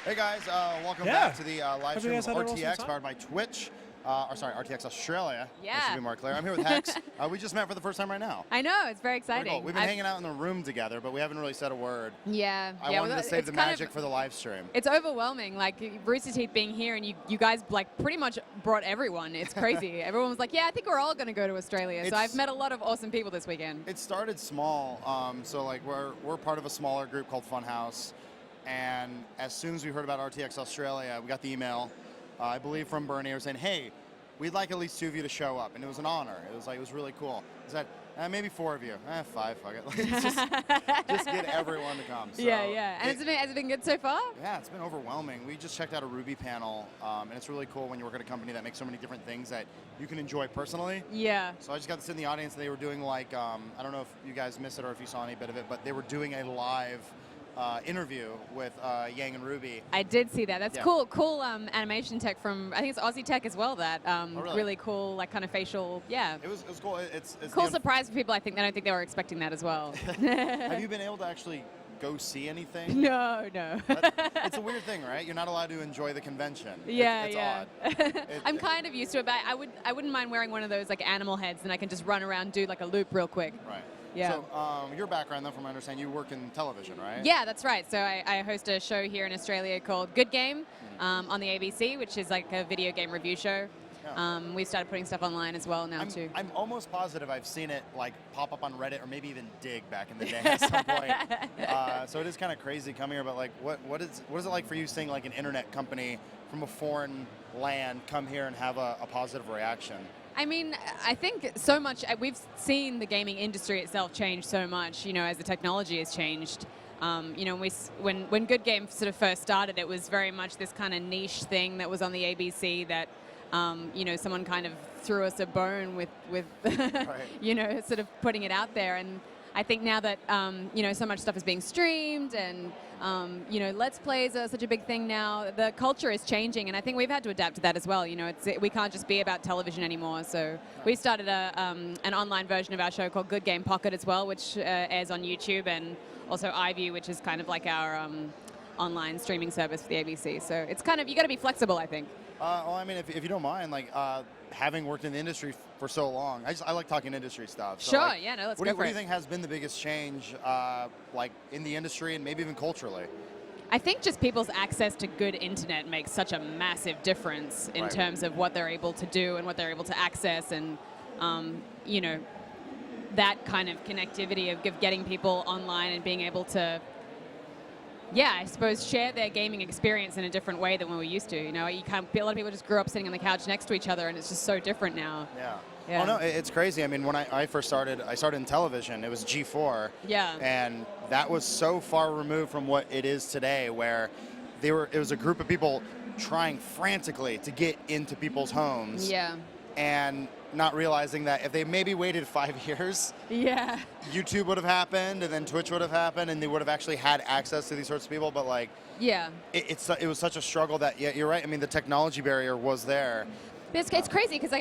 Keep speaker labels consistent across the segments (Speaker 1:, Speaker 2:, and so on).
Speaker 1: Hey guys, welcome back to the live stream of RTX powered by Twitch. RTX Australia.
Speaker 2: Yeah.
Speaker 1: That should be more clear. I'm here with Hex. We just met for the first time right now.
Speaker 2: I know, it's very exciting.
Speaker 1: Cool. We've been hanging out in the room together, but we haven't really said a word.
Speaker 2: Yeah.
Speaker 1: I wanted to save the magic for the live stream.
Speaker 2: It's overwhelming, like Rooster Teeth being here, and you guys like pretty much brought everyone. It's crazy. Everyone was like, yeah, I think we're all going to go to Australia. So I've met a lot of awesome people this weekend.
Speaker 1: It started small, so like we're part of a smaller group called Funhouse. And as soon as we heard about RTX Australia, we got the email, I believe from Bernie, who was saying, hey, we'd like at least 2 of you to show up. And it was an honor. It was really cool. He said, maybe 4 of you. 5, fuck it. Like, just get everyone to come. So
Speaker 2: yeah. And has it been good so far?
Speaker 1: Yeah, it's been overwhelming. We just checked out a RvB panel, and it's really cool when you work at a company that makes so many different things that you can enjoy personally.
Speaker 2: Yeah.
Speaker 1: So I just got to sit in the audience, and they were doing like, I don't know if you guys missed it or if you saw any bit of it, but they were doing a live interview with Yang and Ruby.
Speaker 2: I did see that. That's cool. Cool animation tech from, I think it's Aussie Tech as well. That really cool, like kind of facial. Yeah.
Speaker 1: It was cool. It's
Speaker 2: cool surprise for people. I don't think they were expecting that as well.
Speaker 1: Have you been able to actually go see anything?
Speaker 2: No.
Speaker 1: It's a weird thing, right? You're not allowed to enjoy the convention.
Speaker 2: It's
Speaker 1: odd.
Speaker 2: I'm kind of used to it, but I wouldn't mind wearing one of those like animal heads, and I can just run around, do like a loop real quick.
Speaker 1: Right.
Speaker 2: Yeah.
Speaker 1: So your background, though, from my understanding, you work in television, right?
Speaker 2: Yeah, that's right. So I host a show here in Australia called Good Game on the ABC, which is like a video game review show. Yeah. We've started putting stuff online as well now too.
Speaker 1: I'm almost positive I've seen it like pop up on Reddit or maybe even Dig back in the day at some point. So it is kind of crazy coming here. But like, what is it like for you seeing like an internet company from a foreign land come here and have a positive reaction?
Speaker 2: I mean, I think so much, we've seen the gaming industry itself change so much, as the technology has changed. When Good Game sort of first started, it was very much this kind of niche thing that was on the ABC that, someone kind of threw us a bone with right. Sort of putting it out there. And I think now that, so much stuff is being streamed and, Let's Plays are such a big thing now. The culture is changing, and I think we've had to adapt to that as well. We can't just be about television anymore. So we started an online version of our show called Good Game Pocket as well, which airs on YouTube, and also iView, which is kind of like our online streaming service for the ABC. So it's kind of, you got to be flexible, I think.
Speaker 1: Well, I mean, if you don't mind, like having worked in the industry for so long, I like talking industry stuff. So,
Speaker 2: sure,
Speaker 1: like,
Speaker 2: yeah, no, let's
Speaker 1: go
Speaker 2: go for it.
Speaker 1: What do you think has been the biggest change, like in the industry and maybe even culturally?
Speaker 2: I think just people's access to good internet makes such a massive difference in terms of what they're able to do and what they're able to access, and that kind of connectivity of getting people online and being able to, I suppose, share their gaming experience in a different way than we were used to. You can't. A lot of people just grew up sitting on the couch next to each other, and it's just so different now.
Speaker 1: Yeah.
Speaker 2: Yeah.
Speaker 1: Oh no, it's crazy. I mean, when I first started, I started in television. It was G4.
Speaker 2: Yeah.
Speaker 1: And that was so far removed from what it is today, where it was a group of people trying frantically to get into people's homes.
Speaker 2: Yeah.
Speaker 1: And not realizing that if they maybe waited 5 years, YouTube would have happened, and then Twitch would have happened, and they would have actually had access to these sorts of people. But like, it was such a struggle that you're right. I mean, the technology barrier was there.
Speaker 2: It's crazy because,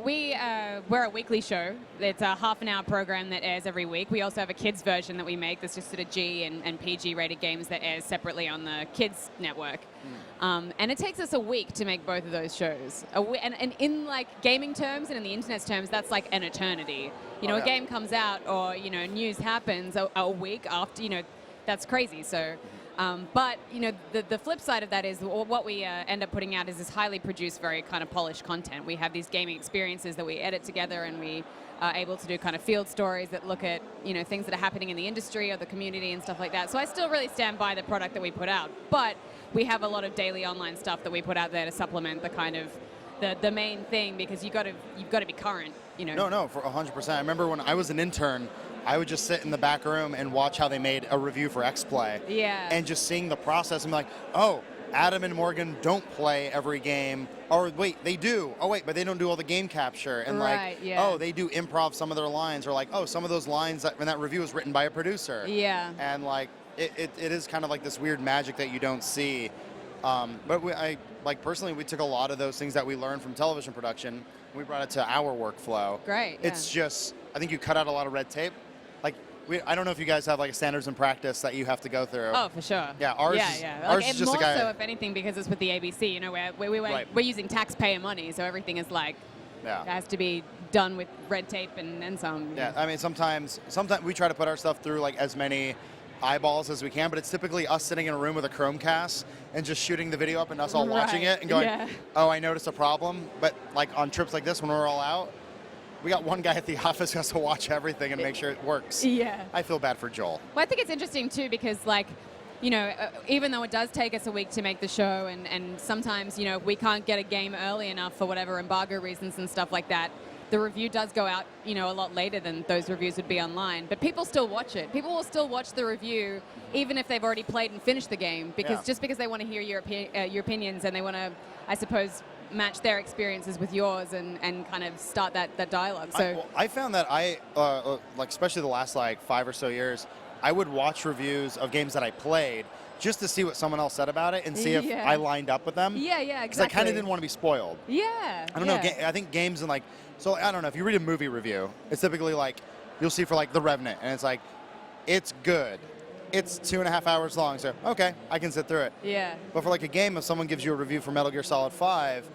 Speaker 2: we're a weekly show. It's a half-an-hour program that airs every week. We also have a kids version that we make that's just sort of G and PG rated games that airs separately on the kids network. And it takes us a week to make both of those shows. And in like gaming terms and in the internet's terms, that's like an eternity. A game comes out or news happens a week after. That's crazy. So. But the flip side of that is what we end up putting out is this highly produced, very kind of polished content. We have these gaming experiences that we edit together, and we are able to do kind of field stories that look at things that are happening in the industry or the community and stuff like that. So I still really stand by the product that we put out, but we have a lot of daily online stuff that we put out there to supplement the kind of the main thing, because you've got to be current.
Speaker 1: No, for 100%. I remember when I was an intern, I would just sit in the back room and watch how they made a review for X-Play.
Speaker 2: Yeah.
Speaker 1: And just seeing the process and be like, oh, Adam and Morgan don't play every game. Or wait, they do. Oh wait, but they don't do all the game capture. And oh, they do improv some of their lines. Or like, oh, some of those lines in that review was written by a producer.
Speaker 2: Yeah.
Speaker 1: And like, it is kind of like this weird magic that you don't see. But personally, we took a lot of those things that we learned from television production, and we brought it to our workflow.
Speaker 2: Great.
Speaker 1: It's just, I think you cut out a lot of red tape. Like, I don't know if you guys have like a standards and practice that you have to go through.
Speaker 2: Oh, for sure.
Speaker 1: Yeah, ours
Speaker 2: yeah,
Speaker 1: is,
Speaker 2: yeah.
Speaker 1: ours
Speaker 2: Like,
Speaker 1: is just
Speaker 2: more
Speaker 1: a guy.
Speaker 2: so, if anything, because it's with the ABC. You know, where we're using taxpayer money, so everything is like it has to be done with red tape and some.
Speaker 1: Yeah, I mean, sometimes we try to put our stuff through like as many eyeballs as we can, but it's typically us sitting in a room with a Chromecast and just shooting the video up and us all watching it and going, oh, I noticed a problem. But like on trips like this, when we're all out, we got one guy at the office who has to watch everything and make sure it works.
Speaker 2: Yeah.
Speaker 1: I feel bad for Joel.
Speaker 2: Well, I think it's interesting too because like, you know, even though it does take us a week to make the show and sometimes, you know, we can't get a game early enough for whatever embargo reasons and stuff like that, the review does go out, you know, a lot later than those reviews would be online. But people still watch it. People will still watch the review even if they've already played and finished the game because just because they want to hear your opinions and they want to, I suppose, match their experiences with yours and kind of start that dialogue. So
Speaker 1: I found that like especially the last like 5 or so years, I would watch reviews of games that I played just to see what someone else said about it and see if I lined up with them.
Speaker 2: Yeah, exactly.
Speaker 1: Because I kind of didn't want to be spoiled.
Speaker 2: Yeah.
Speaker 1: I don't know. I think games and like, so I don't know, if you read a movie review, it's typically like, you'll see for like The Revenant, and it's like, it's good. It's 2.5 hours long, so okay, I can sit through it.
Speaker 2: Yeah.
Speaker 1: But for like a game, if someone gives you a review for Metal Gear Solid 5,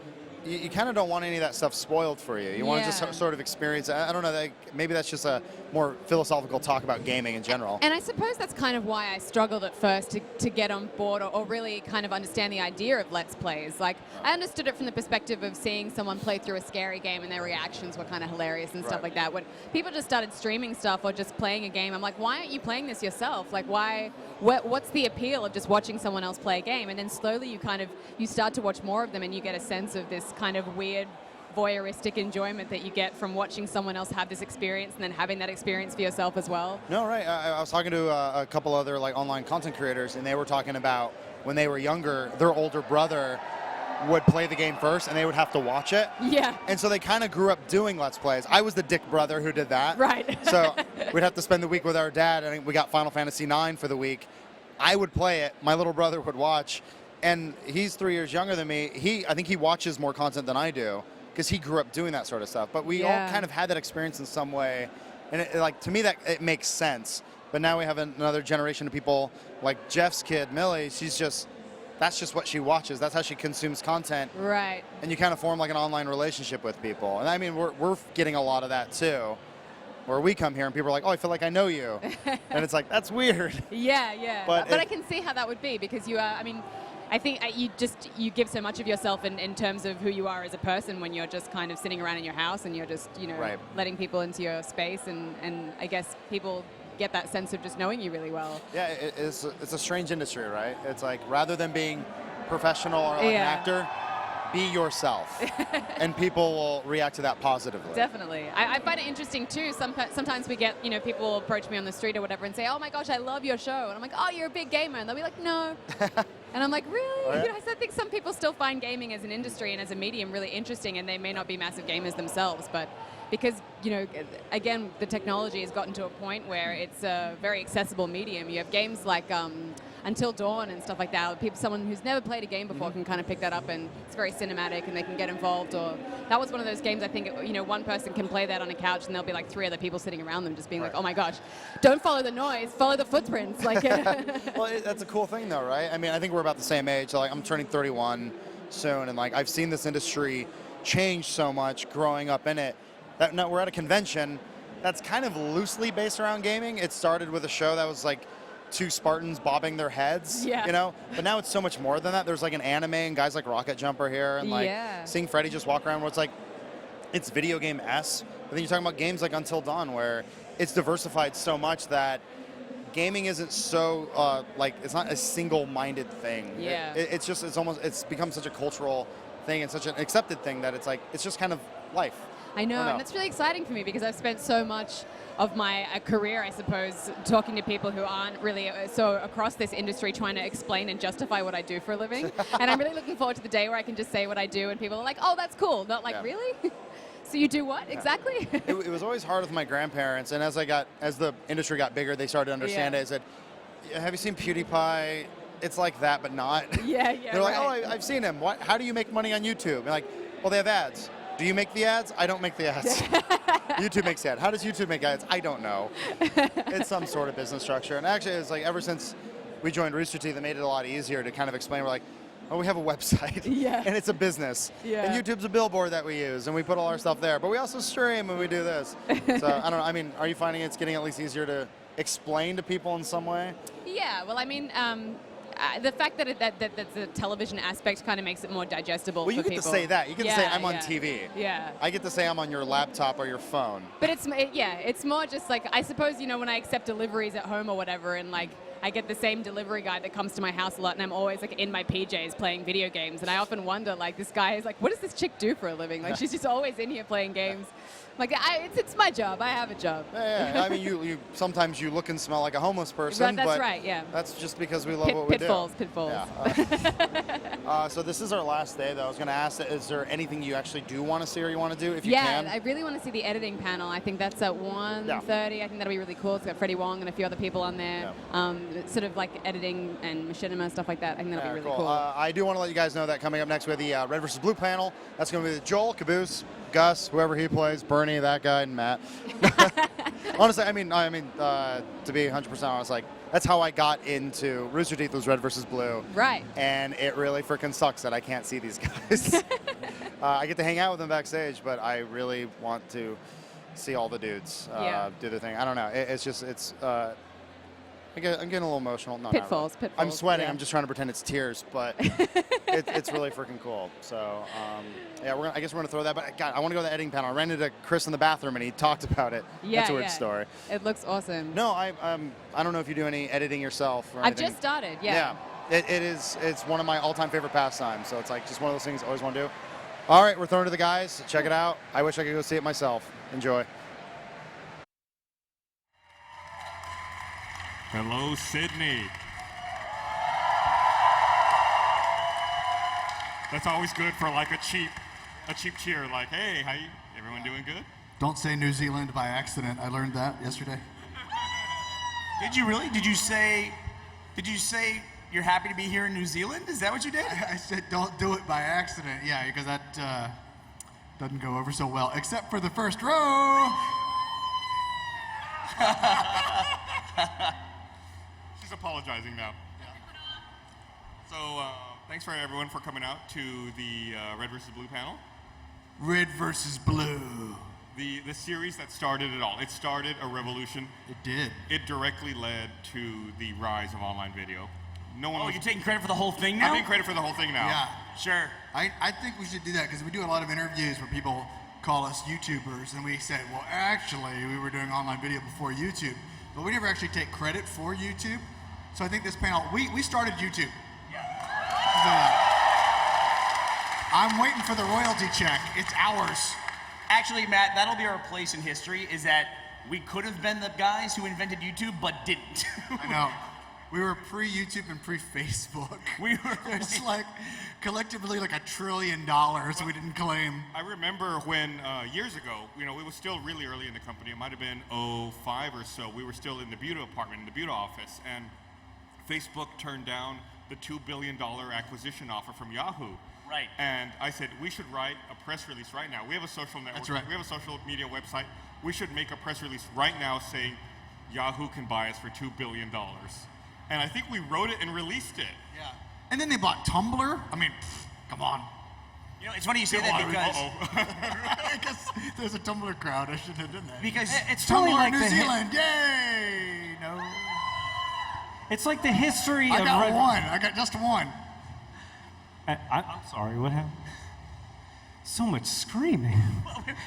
Speaker 1: you kind of don't want any of that stuff spoiled for you. You want to just sort of experience it. I don't know, maybe that's just a more philosophical talk about gaming in general.
Speaker 2: And I suppose that's kind of why I struggled at first to get on board or really kind of understand the idea of Let's Plays. Like, I understood it from the perspective of seeing someone play through a scary game and their reactions were kind of hilarious and stuff like that. When people just started streaming stuff or just playing a game, I'm like, why aren't you playing this yourself? Like, what's the appeal of just watching someone else play a game? And then slowly you start to watch more of them and you get a sense of this kind of weird voyeuristic enjoyment that you get from watching someone else have this experience and then having that experience for yourself as well.
Speaker 1: No, right. I was talking to a couple other like online content creators, and they were talking about when they were younger, their older brother would play the game first and they would have to watch it.
Speaker 2: Yeah.
Speaker 1: And so they kind of grew up doing Let's Plays. I was the dick brother who did that.
Speaker 2: Right.
Speaker 1: So we'd have to spend the week with our dad, and we got Final Fantasy IX for the week. I would play it. My little brother would watch. And he's 3 years younger than me. I think he watches more content than I do because he grew up doing that sort of stuff. But we all kind of had that experience in some way. And like to me, that it makes sense. But now we have another generation of people like Jeff's kid, Millie. That's just what she watches. That's how she consumes content.
Speaker 2: Right.
Speaker 1: And you kind of form like an online relationship with people. And I mean, we're getting a lot of that too. Where we come here and people are like, oh, I feel like I know you. And it's like, that's weird.
Speaker 2: Yeah. But I can see how that would be because you are, I mean, I think you give so much of yourself in terms of who you are as a person when you're just kind of sitting around in your house and you're just, you know, letting people into your space and I guess people get that sense of just knowing you really well.
Speaker 1: Yeah, it's a strange industry, right? It's like rather than being professional or like an actor, be yourself, and people will react to that positively.
Speaker 2: Definitely. I find it interesting too. Sometimes we get, you know, people approach me on the street or whatever and say, oh my gosh, I love your show. And I'm like, oh, you're a big gamer. And they'll be like, no. And I'm like, really?
Speaker 1: Oh, yeah?
Speaker 2: You know, I think some people still find gaming as an industry and as a medium really interesting, and they may not be massive gamers themselves, but because, you know, again, the technology has gotten to a point where it's a very accessible medium. You have games like Until Dawn and stuff like that. Someone who's never played a game before can kind of pick that up, and it's very cinematic, and they can get involved. Or that was one of those games. I think you know, one person can play that on a couch, and there'll be like 3 other people sitting around them, just being like, "Oh my gosh, don't follow the noise, follow the footprints." Like,
Speaker 1: well, that's a cool thing, though, right? I mean, I think we're about the same age. So, like, I'm turning 31 soon, and like I've seen this industry change so much growing up in it. That now we're at a convention that's kind of loosely based around gaming. It started with a show that was like 2 Spartans bobbing their heads, you know? But now it's so much more than that. There's like an anime and guys like Rocket Jumper here, and like seeing Freddy just walk around where it's like, it's video game-esque. But then you're talking about games like Until Dawn where it's diversified so much that gaming isn't so, like, it's not a single-minded thing.
Speaker 2: Yeah.
Speaker 1: It's become such a cultural thing and such an accepted thing that it's like, it's just kind of life.
Speaker 2: I know, and it's really exciting for me because I've spent so much of my career, I suppose, talking to people who aren't really so across this industry trying to explain and justify what I do for a living. And I'm really looking forward to the day where I can just say what I do and people are like, oh, that's cool. Not like, really? So you do what exactly?
Speaker 1: It was always hard with my grandparents, and as the industry got bigger, they started to understand it. I said, have you seen PewDiePie? It's like that, but not.
Speaker 2: Yeah.
Speaker 1: They're like, oh, I've seen him. How do you make money on YouTube? And like, well, they have ads. Do you make the ads? I don't make the ads. YouTube makes the ad. How does YouTube make ads? I don't know. It's some sort of business structure. And actually, it's like ever since we joined Rooster Teeth, it made it a lot easier to kind of explain. We're like, oh, we have a website, and it's a business. And YouTube's a billboard that we use, and we put all our stuff there. But we also stream and we do this. So I don't know. I mean, are you finding it's getting at least easier to explain to people in some way?
Speaker 2: Yeah. Well, I mean, the fact that that the television aspect kind of makes it more digestible for people.
Speaker 1: Well, you get to say that. You get to say I'm on TV.
Speaker 2: Yeah.
Speaker 1: I get to say I'm on your laptop or your phone.
Speaker 2: But it's more just like, I suppose, when I accept deliveries at home or whatever, and like I get the same delivery guy that comes to my house a lot, and I'm always like in my PJs playing video games, and I often wonder, like, this guy is like, what does this chick do for a living? Like, she's just always in here playing games. Like, it's my job. I have a job.
Speaker 1: Yeah. I mean, you sometimes you look and smell like a homeless person.
Speaker 2: That's right. Yeah.
Speaker 1: That's just because we love what we do.
Speaker 2: Pitfalls.
Speaker 1: Yeah. So this is our last day, though. I was going to ask, is there anything you actually do want to see or you want to do, if you can?
Speaker 2: Yeah, I really want to see the editing panel. I think that's at 1:30. I think that'll be really cool. It's got Freddie Wong and a few other people on there. Sort of like editing and machinima, stuff like that. I think that'll be really cool.
Speaker 1: I do want to let you guys know that coming up next with the Red vs. Blue panel, that's going to be with Joel, Caboose, Gus, whoever he plays, Bernie, that guy, and Matt. Honestly, I mean, to be 100% honest, like, that's how I got into Rooster Teeth, was Red vs. Blue.
Speaker 2: Right.
Speaker 1: And it really freaking sucks that I can't see these guys. I get to hang out with them backstage, but I really want to see all the dudes do their thing. I don't know. I'm getting a little emotional. No,
Speaker 2: Pitfalls.
Speaker 1: I'm sweating.
Speaker 2: Yeah.
Speaker 1: I'm just trying to pretend it's tears, but it's really freaking cool. So, I guess we're gonna throw that. But God, I want to go to the editing panel. I ran into Chris in the bathroom, and he talked about it.
Speaker 2: Yeah,
Speaker 1: that's a weird story.
Speaker 2: It looks awesome.
Speaker 1: No, I don't know if you do any editing yourself. Or
Speaker 2: I've
Speaker 1: anything.
Speaker 2: just started. Yeah.
Speaker 1: It's one of my all-time favorite pastimes. So it's like just one of those things I always want to do. All right, we're throwing to the guys. Check it out. I wish I could go see it myself. Enjoy.
Speaker 3: Hello, Sydney. That's always good for like a cheap cheer. Like, hey, everyone doing good?
Speaker 4: Don't say New Zealand by accident. I learned that yesterday.
Speaker 5: Did you really? Did you say you're happy to be here in New Zealand? Is that what you did?
Speaker 4: I said don't do it by accident. Yeah, because that doesn't go over so well, except for the first row.
Speaker 3: She's apologizing now. So thanks for everyone for coming out to the Red vs. Blue panel.
Speaker 4: Red versus Blue.
Speaker 3: The series that started it all. It started a revolution.
Speaker 4: It did.
Speaker 3: It directly led to the rise of online video. No one.
Speaker 5: You're taking credit for the whole thing now?
Speaker 3: I'm taking credit for the whole thing now.
Speaker 4: Yeah.
Speaker 5: Sure.
Speaker 4: I think we should do that because we do a lot of interviews where people call us YouTubers and we say, well, actually, we were doing online video before YouTube, but we never actually take credit for YouTube. So I think this panel, we started YouTube. Yeah. I'm waiting for the royalty check. It's ours.
Speaker 5: Actually, Matt, that'll be our place in history, is that we could have been the guys who invented YouTube, but didn't.
Speaker 4: I know. We were pre-YouTube and pre-Facebook. There's like collectively like $1 trillion we didn't claim.
Speaker 3: I remember when years ago, it was still really early in the company. It might have been 2005 or so. We were still in the Buda department, in the Buda office, and Facebook turned down the $2 billion acquisition offer from Yahoo.
Speaker 5: Right.
Speaker 3: And I said, we should write a press release right now. We have a social network.
Speaker 4: That's right.
Speaker 3: We have a social media website. We should make a press release right now saying Yahoo can buy us for $2 billion. And I think we wrote it and released it.
Speaker 4: Yeah. And then they bought Tumblr. I mean, come on.
Speaker 5: It's funny you say that because
Speaker 4: I guess there's a Tumblr crowd. I should have done that.
Speaker 5: Because
Speaker 6: it's
Speaker 4: Tumblr,
Speaker 6: really like
Speaker 4: New Zealand, yay! No.
Speaker 6: It's like the history of
Speaker 4: I got one. I got just one.
Speaker 6: I'm sorry, what happened? So much screaming.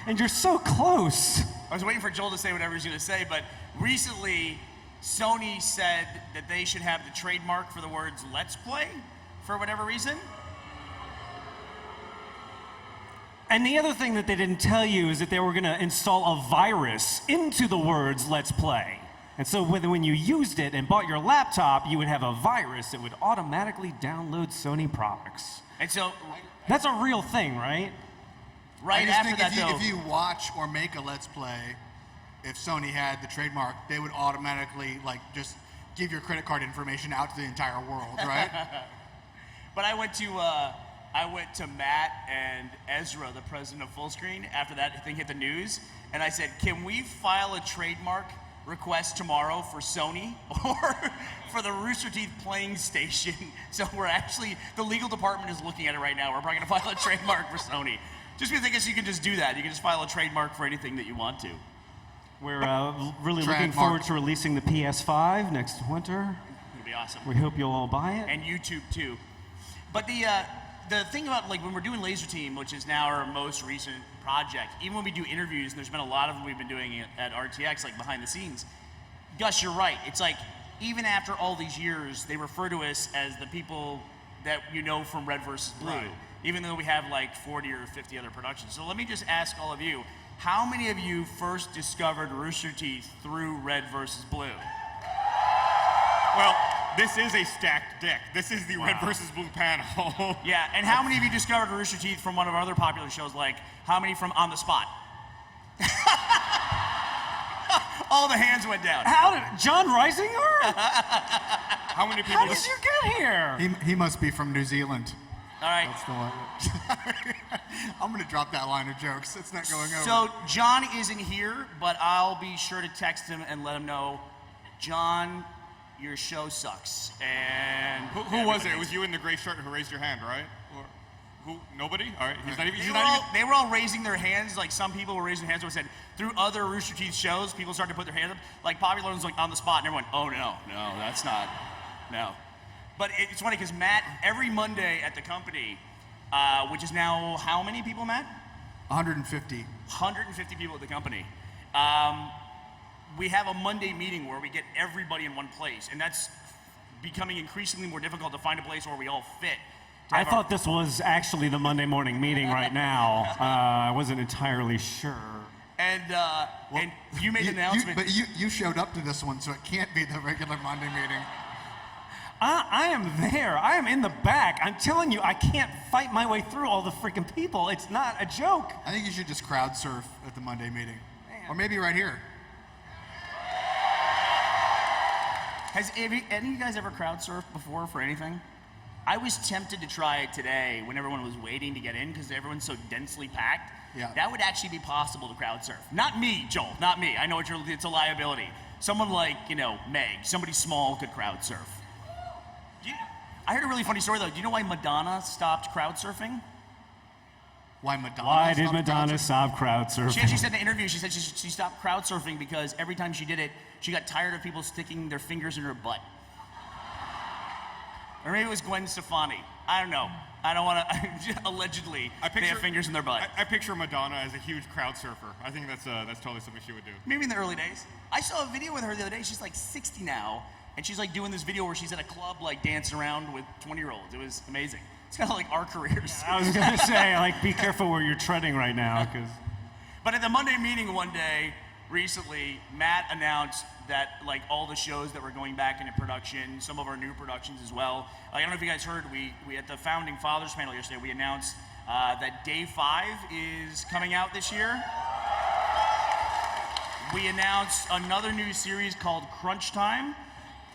Speaker 6: And you're so close.
Speaker 5: I was waiting for Joel to say whatever he's going to say, but recently Sony said that they should have the trademark for the words "Let's Play" for whatever reason.
Speaker 6: And the other thing that they didn't tell you is that they were going to install a virus into the words "Let's Play." And so when you used it and bought your laptop, you would have a virus that would automatically download Sony products.
Speaker 5: And so
Speaker 6: that's a real thing, right?
Speaker 5: Right after that, though,
Speaker 4: if you watch or make a Let's Play, if Sony had the trademark, they would automatically just give your credit card information out to the entire world, right?
Speaker 5: But I went to I went to Matt and Ezra, the president of Fullscreen, after that thing hit the news, and I said, can we file a trademark request tomorrow for Sony or for the Rooster Teeth playing station? So we're actually, the legal department is looking at it right now. We're probably going to file a trademark for Sony. Just because I guess you can just do that. You can just file a trademark for anything that you want to.
Speaker 6: We're really looking
Speaker 4: Trademark.
Speaker 6: forward to releasing the PS5 next winter.
Speaker 5: It'll be awesome.
Speaker 6: We hope you'll all buy it.
Speaker 5: And YouTube too. But the thing about like when we're doing Laser Team, which is now our most recent project, even when we do interviews, and there's been a lot of them we've been doing at RTX, like behind the scenes. Gus, you're right. It's like even after all these years, they refer to us as the people that you know from Red vs. Blue,
Speaker 3: Right.
Speaker 5: even though we have like 40 or 50 other productions. So let me just ask all of you, how many of you first discovered Rooster Teeth through Red vs. Blue?
Speaker 3: Well, this is a stacked deck. This is the Red versus Blue panel.
Speaker 5: Yeah, and how many of you discovered Rooster Teeth from one of our other popular shows, like how many from On the Spot? All the hands went down.
Speaker 6: How did John Reisinger?
Speaker 3: How many people?
Speaker 6: How did you get here?
Speaker 4: He must be from New Zealand.
Speaker 5: All right.
Speaker 4: That's the one. I'm gonna drop that line of jokes. It's not going over.
Speaker 5: So John isn't here, but I'll be sure to text him and let him know, John, your show sucks. And
Speaker 3: Who was it? It was you in the gray shirt who raised your hand, right? Or who? Nobody? All right. He's not even.
Speaker 5: They were all raising their hands. Like some people were raising their hands. When I said through other Rooster Teeth shows, people started to put their hands up. Like popular ones, like On the Spot, and everyone, oh no, that's not, no. But it's funny because Matt, every Monday at the company, which is now how many people, Matt?
Speaker 4: 150.
Speaker 5: 150 people at the company. We have a Monday meeting where we get everybody in one place, and that's becoming increasingly more difficult to find a place where we all fit.
Speaker 6: I thought this was actually the Monday morning meeting right now. I wasn't entirely sure.
Speaker 5: And you made an announcement.
Speaker 4: But you showed up to this one, so it can't be the regular Monday meeting.
Speaker 6: I am there. I am in the back. I'm telling you, I can't fight my way through all the freaking people. It's not a joke.
Speaker 4: I think you should just crowd surf at the Monday meeting. Or maybe right here.
Speaker 5: Has any of you guys ever crowd surfed before for anything? I was tempted to try it today when everyone was waiting to get in because everyone's so densely packed.
Speaker 4: Yeah.
Speaker 5: That would actually be possible to crowd surf. Not me, Joel, not me. I know it's a liability. Someone like, Meg, somebody small could crowd surf. I heard a really funny story though. Do you know why Madonna stopped crowd surfing?
Speaker 4: Why Madonna?
Speaker 6: Why did
Speaker 4: stopped
Speaker 6: Madonna
Speaker 4: crowd surfing?
Speaker 6: stop crowd surfing?
Speaker 5: She actually said in an interview, she said she stopped crowd surfing because every time she did it, she got tired of people sticking their fingers in her butt. Or maybe it was Gwen Stefani. I don't know. I don't want to, allegedly, they have fingers in their butt.
Speaker 3: I picture Madonna as a huge crowd surfer. I think that's totally something she would do.
Speaker 5: Maybe in the early days. I saw a video with her the other day. She's like 60 now, and she's like doing this video where she's at a club like dancing around with 20-year-olds. It was amazing. It's kind of like our careers.
Speaker 6: I was gonna say, be careful where you're treading right now, because.
Speaker 5: But at the Monday meeting one day, recently, Matt announced that like all the shows that were going back into production, some of our new productions as well. I don't know if you guys heard, we at the Founding Fathers panel yesterday, we announced that Day 5 is coming out this year. We announced another new series called Crunch Time.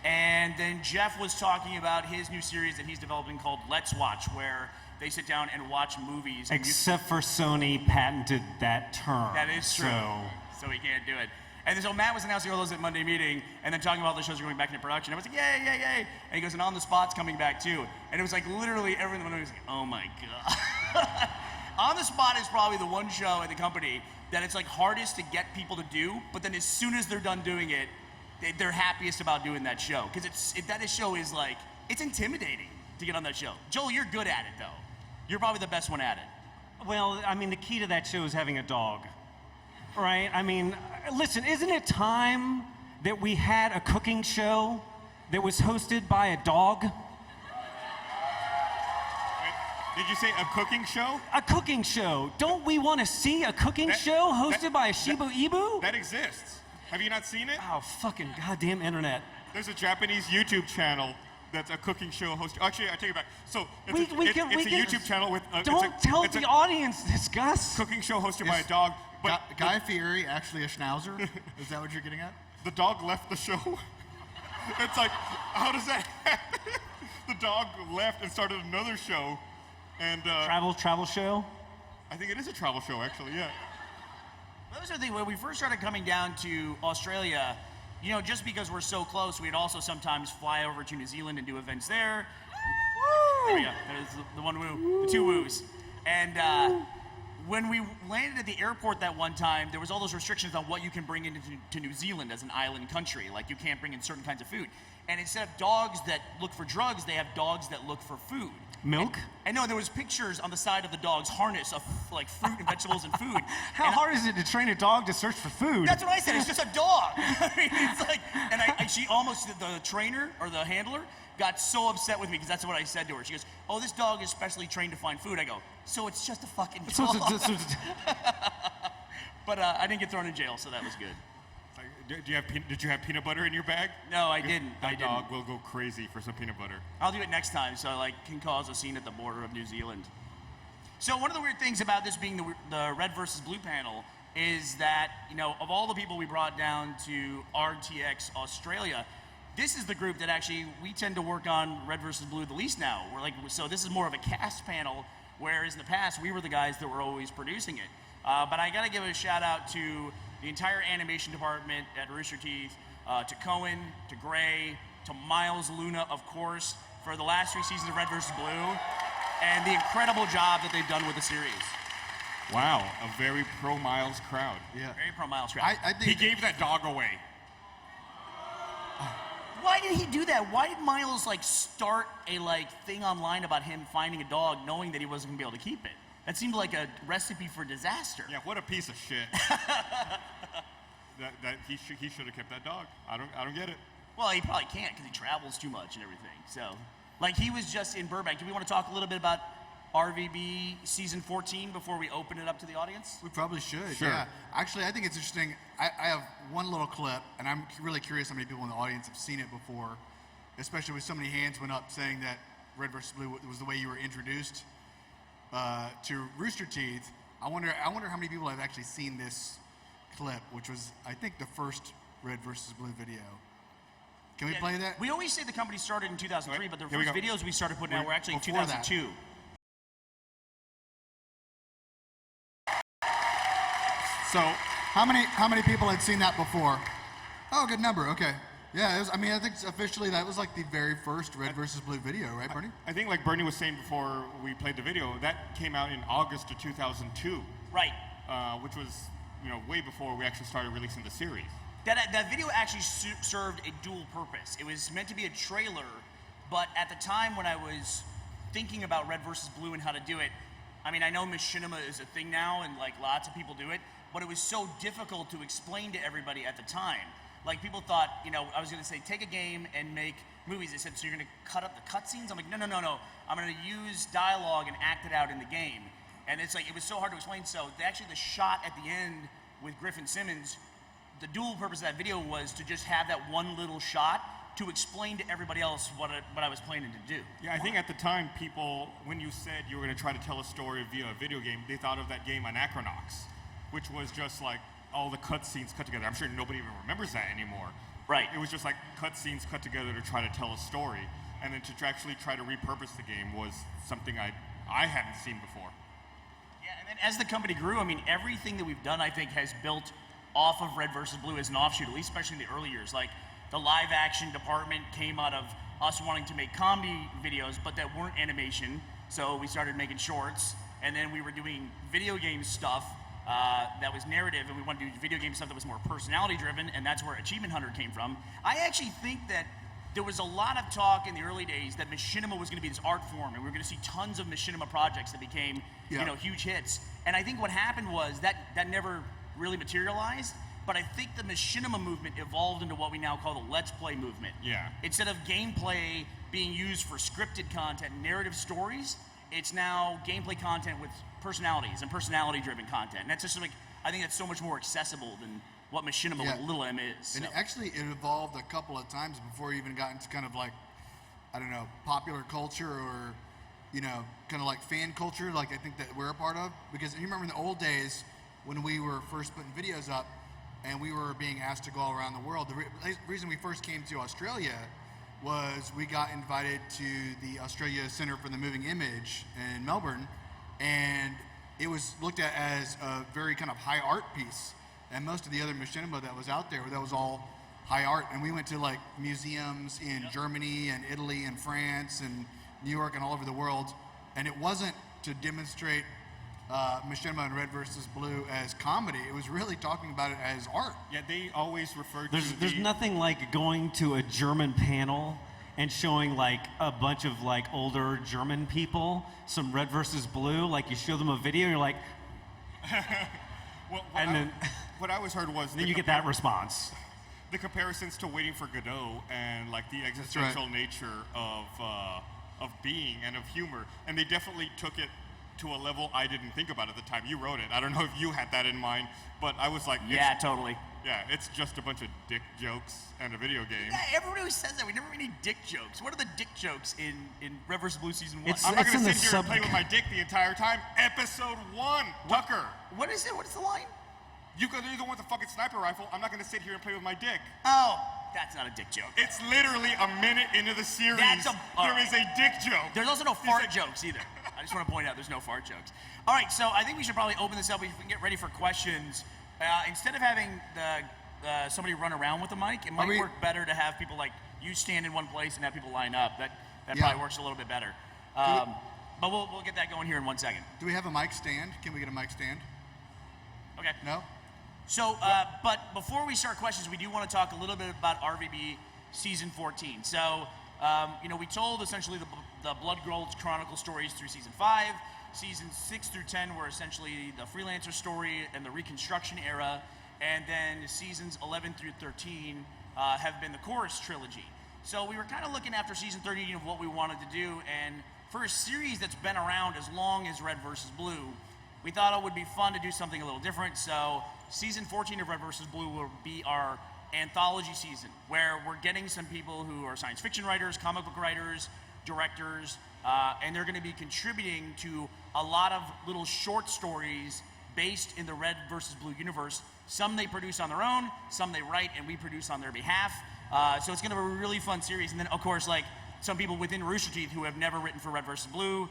Speaker 5: And then Jeff was talking about his new series that he's developing called Let's Watch, where they sit down and watch movies.
Speaker 6: Except for Sony patented that term.
Speaker 5: That is true. So he can't do it. And so Matt was announcing all those at Monday meeting, and then talking about the shows are going back into production. I was like, yay, yay, yay. And he goes, and On the Spot's coming back too. And it was like literally everyone was like, oh my God. On the Spot is probably the one show at the company that it's like hardest to get people to do, but then as soon as they're done doing it, they're happiest about doing that show. Because that show is like, it's intimidating to get on that show. Joel, you're good at it though. You're probably the best one at it.
Speaker 6: Well, the key to that show is having a dog. Right? Listen, isn't it time that we had a cooking show that was hosted by a dog?
Speaker 3: Did you say a cooking show?
Speaker 6: A cooking show. Don't we want to see a cooking show hosted by a Shiba Inu?
Speaker 3: That exists. Have you not seen it?
Speaker 6: Oh, fucking goddamn internet.
Speaker 3: There's a Japanese YouTube channel that's a cooking show hosted. Actually, I take it back. So it's a YouTube channel with.
Speaker 6: Don't tell the audience this, Gus.
Speaker 3: Cooking show hosted by a dog. But
Speaker 4: Guy Fieri actually a schnauzer? Is that what you're getting at?
Speaker 3: The dog left the show. It's like, how does that happen? The dog left and started another show, And
Speaker 6: Travel show.
Speaker 3: I think it is a travel show, actually. Yeah.
Speaker 5: That was the thing, when we first started coming down to Australia, you know, just because we're so close, we'd also sometimes fly over to New Zealand and do events there. There we go. There's the one woo, the two woos. And when we landed at the airport that one time, there was all those restrictions on what you can bring into to New Zealand as an island country. Like, you can't bring in certain kinds of food. And instead of dogs that look for drugs, they have dogs that look for food.
Speaker 6: Milk?
Speaker 5: And no, there was pictures on the side of the dog's harness of like fruit and vegetables and food.
Speaker 6: How hard is it to train a dog to search for food?
Speaker 5: That's what I said. It's just a dog. I mean, it's like, and she almost, the trainer or the handler got so upset with me because that's what I said to her. She goes, "Oh, this dog is specially trained to find food." I go, "So it's just a fucking dog." But I didn't get thrown in jail, so that was good.
Speaker 3: Did you have peanut butter in your bag?
Speaker 5: No, I didn't.
Speaker 3: That dog will go crazy for some peanut butter.
Speaker 5: I'll do it next time, so I can cause a scene at the border of New Zealand. So one of the weird things about this being the Red versus Blue panel is that, you know, of all the people we brought down to RTX Australia, this is the group that actually we tend to work on Red versus Blue the least now. So this is more of a cast panel, whereas in the past we were the guys that were always producing it. But I gotta give a shout out to the entire animation department at Rooster Teeth, to Cohen, to Gray, to Miles Luna, of course, for the last 3 seasons of Red vs. Blue, and the incredible job that they've done with the series.
Speaker 3: Wow, a very pro Miles crowd.
Speaker 4: Yeah.
Speaker 5: Very pro Miles crowd.
Speaker 4: I think
Speaker 3: He gave that dog away.
Speaker 5: Why did he do that? Why did Miles start a thing online about him finding a dog, knowing that he wasn't gonna be able to keep it? That seemed like a recipe for disaster.
Speaker 3: Yeah, what a piece of shit. He should have kept that dog. I don't get it.
Speaker 5: Well, he probably can't because he travels too much and everything. So, he was just in Burbank. Do we want to talk a little bit about RvB season 14 before we open it up to the audience?
Speaker 4: we probably should.
Speaker 3: Sure.
Speaker 4: Yeah. Actually, I think it's interesting. I have one little clip, and I'm really curious how many people in the audience have seen it before, especially with so many hands went up saying that Red vs. Blue was the way you were introduced to Rooster Teeth. I wonder how many people have actually seen this clip, which was, I think, the first Red vs. Blue video. Can we play that?
Speaker 5: We always say the company started in 2003, but the
Speaker 3: Here we
Speaker 5: first
Speaker 3: go.
Speaker 5: videos we started putting out were actually in
Speaker 4: Before that.
Speaker 5: 2002.
Speaker 4: So, how many people had seen that before? Oh, good number. Okay. Yeah, I think officially that was like the very first Red vs. Blue video, right, Bernie?
Speaker 3: I think like Bernie was saying before we played the video, that came out in August of 2002.
Speaker 5: Right.
Speaker 3: Which was, way before we actually started releasing the series.
Speaker 5: That video actually served a dual purpose. It was meant to be a trailer, but at the time when I was thinking about Red vs. Blue and how to do it, I mean, I know machinima is a thing now and lots of people do it, but it was so difficult to explain to everybody at the time. People thought, I was gonna say, take a game and make movies. They said, so you're gonna cut up the cutscenes? I'm like, no. I'm gonna use dialogue and act it out in the game. And it's it was so hard to explain. So actually the shot at the end with Griffin Simmons, the dual purpose of that video was to just have that one little shot to explain to everybody else what I was planning to do.
Speaker 3: Yeah, I think at the time people, when you said you were gonna try to tell a story via a video game, they thought of that game Anachronox, which was just all the cutscenes cut together. I'm sure nobody even remembers that anymore.
Speaker 5: Right.
Speaker 3: It was just cutscenes cut together to try to tell a story, and then to actually try to repurpose the game was something I hadn't seen before.
Speaker 5: Yeah, and then as the company grew, I mean, everything that we've done, I think, has built off of Red vs. Blue as an offshoot, at least especially in the early years. The live action department came out of us wanting to make comedy videos, but that weren't animation, so we started making shorts, and then we were doing video game stuff that was narrative, and we wanted to do video game stuff that was more personality driven, and that's where Achievement Hunter came from. I actually think that there was a lot of talk in the early days that machinima was going to be this art form, and we were going to see tons of machinima projects that became, huge hits. And I think what happened was that never really materialized. But I think the machinima movement evolved into what we now call the Let's Play movement.
Speaker 3: Yeah.
Speaker 5: Instead of gameplay being used for scripted content, narrative stories, it's now gameplay content with personalities and personality-driven content. And that's just I think that's so much more accessible than what machinima with little m is.
Speaker 4: And
Speaker 5: So.
Speaker 4: actually, it evolved a couple of times before you even got into kind of popular culture or, kind of fan culture, I think that we're a part of. Because you remember in the old days when we were first putting videos up and we were being asked to go all around the world, the reason we first came to Australia was we got invited to the Australia Centre for the Moving Image in Melbourne, and it was looked at as a very kind of high art piece. And most of the other machinima that was out there, that was all high art. And we went to like museums in Germany and Italy and France and New York and all over the world. And it wasn't to demonstrate machinima and Red versus Blue as comedy. It was really talking about it as art.
Speaker 3: Yeah, they always refer to
Speaker 6: There's nothing like going to a German panel and showing like a bunch of like older German people some Red versus Blue. Like you show them a video and you're like,
Speaker 3: what I always heard was
Speaker 6: then you get that response.
Speaker 3: The comparisons to Waiting for Godot and like the existential nature of being and of humor, and they definitely took it to a level I didn't think about at the time. You wrote it. I don't know if you had that in mind, but I was like,
Speaker 5: yeah, totally.
Speaker 3: Yeah, it's just a bunch of dick jokes and a video game.
Speaker 5: Yeah, everybody always says that. We never made any dick jokes. What are the dick jokes in Red vs. Blue Season 1?
Speaker 3: I'm not going to sit here and play with my dick the entire time. Episode 1, Tucker.
Speaker 5: What is it? What is the line?
Speaker 3: You're the one with the fucking sniper rifle. I'm not going to sit here and play with my dick.
Speaker 5: Oh, that's not a dick joke.
Speaker 3: It's literally a minute into the series. There is a dick joke.
Speaker 5: There's also no fart jokes either. I just want to point out there's no fart jokes. All right, so I think we should probably open this up. We can get ready for questions. Instead of having somebody run around with the mic, it might work better to have people like you stand in one place and have people line up. That probably works a little bit better. But we'll get that going here in 1 second.
Speaker 4: Do we have a mic stand? Can we get a mic stand?
Speaker 5: Okay.
Speaker 4: No?
Speaker 5: So, but before we start questions, we do want to talk a little bit about RvB Season 14. So, we told essentially the Blood Girls Chronicle stories through Season 5. Seasons 6 through 10 were essentially the freelancer story and the Reconstruction era. And then Seasons 11 through 13 have been the Chorus trilogy. So we were kind of looking after Season 13 of what we wanted to do. And for a series that's been around as long as Red vs. Blue, we thought it would be fun to do something a little different. So Season 14 of Red vs. Blue will be our anthology season, where we're getting some people who are science fiction writers, comic book writers, directors, and they're going to be contributing to a lot of little short stories based in the Red vs. Blue universe. Some they produce on their own, some they write and we produce on their behalf. So it's going to be a really fun series. And then, of course, like some people within Rooster Teeth who have never written for Red vs. Blue,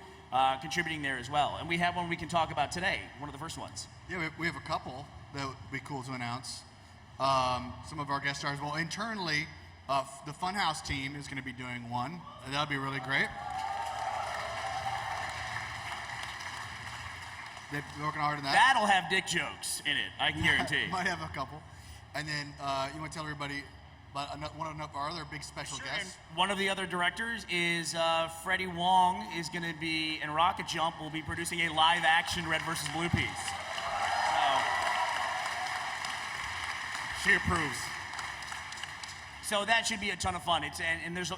Speaker 5: contributing there as well. And we have one we can talk about today, one of the first ones.
Speaker 4: Yeah, we have a couple that would be cool to announce. Some of our guest stars. Well, internally, the Funhouse team is going to be doing one. And that'll be really great. They're working hard on that.
Speaker 5: That'll have dick jokes in it, I can guarantee.
Speaker 4: Might have a couple. And then you want to tell everybody about one of our other big special guests?
Speaker 5: And one of the other directors is Freddie Wong is going to be, and Rocket Jump will be producing a live-action Red vs. Blue piece.
Speaker 3: She approves.
Speaker 5: So that should be a ton of fun. And there's,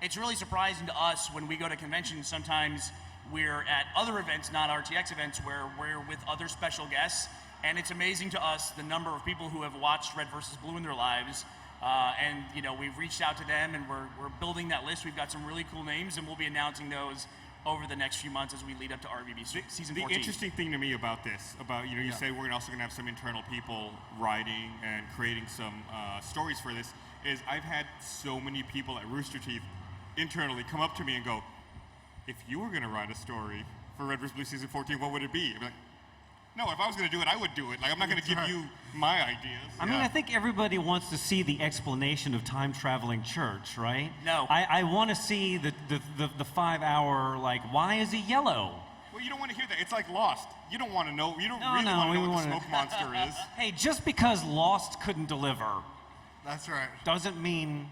Speaker 5: it's really surprising to us when we go to conventions. Sometimes we're at other events, not RTX events, where we're with other special guests. And it's amazing to us the number of people who have watched Red vs. Blue in their lives. And we've reached out to them and we're building that list. We've got some really cool names and we'll be announcing those over the next few months as we lead up to RvB Season 14.
Speaker 3: The interesting thing to me about this, you say we're also going to have some internal people writing and creating some stories for this, is I've had so many people at Rooster Teeth internally come up to me and go, if you were going to write a story for Red vs. Blue Season 14, what would it be? I'm like, no, if I was going to do it, I would do it. Like, I'm not going to give you my ideas.
Speaker 6: I mean, I think everybody wants to see the explanation of time-traveling church, right?
Speaker 5: No.
Speaker 6: I want to see the 5-hour, like, why is he yellow?
Speaker 3: Well, you don't want to hear that. It's like Lost. You don't want to know. You don't really want to know what the smoke monster is.
Speaker 6: Hey, just because Lost couldn't deliver.
Speaker 4: That's right.
Speaker 6: Doesn't mean...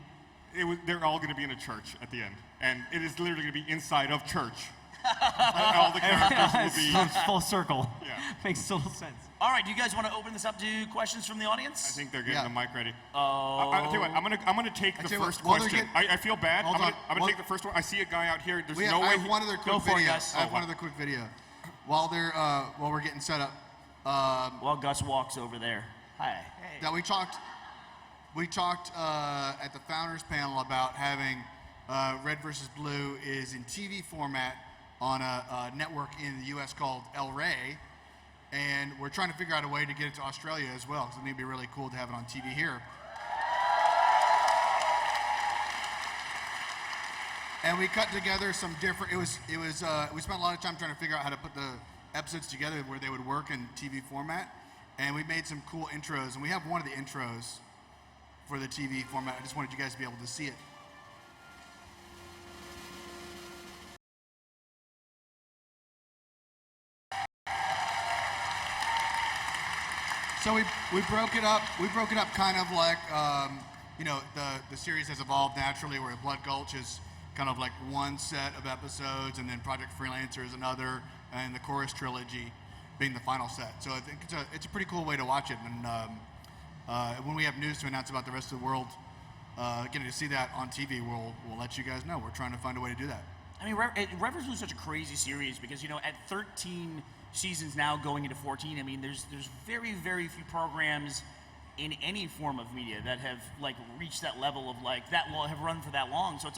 Speaker 3: They're all going to be in a church at the end. And it is literally going to be inside of church. All the characters will be...
Speaker 6: full circle.
Speaker 3: Yeah.
Speaker 6: Makes total sense.
Speaker 5: All right, do you guys want to open this up to questions from the audience?
Speaker 3: I think they're getting the mic ready.
Speaker 5: Oh.
Speaker 3: I'll tell you what, I'm gonna take the first question. I feel bad. I'm gonna take the first one. I see a guy out here. There's no way.
Speaker 4: I have one other quick video.
Speaker 5: Gus.
Speaker 4: I have one other quick video. While we're getting set up.
Speaker 5: While Gus walks over there. Hi. Hey.
Speaker 4: That we talked at the founders panel about having Red vs. Blue is in TV format on a network in the U.S. called El Rey, and we're trying to figure out a way to get it to Australia as well, because I think it'd be really cool to have it on TV here. And we cut together some different. We spent a lot of time trying to figure out how to put the episodes together where they would work in TV format, and we made some cool intros. And we have one of the intros for the TV format. I just wanted you guys to be able to see it. So we broke it up. We broke it up kind of like the series has evolved naturally, where Blood Gulch is kind of like one set of episodes, and then Project Freelancer is another, and the Chorus Trilogy being the final set. So I think it's a pretty cool way to watch it. And when we have news to announce about the rest of the world, getting to see that on TV, we'll let you guys know. We're trying to find a way to do that.
Speaker 5: I mean, Red vs. Blue is such a crazy series because, at 13 seasons now going into 14, I mean, there's very, very few programs in any form of media that have reached that level of have run for that long. So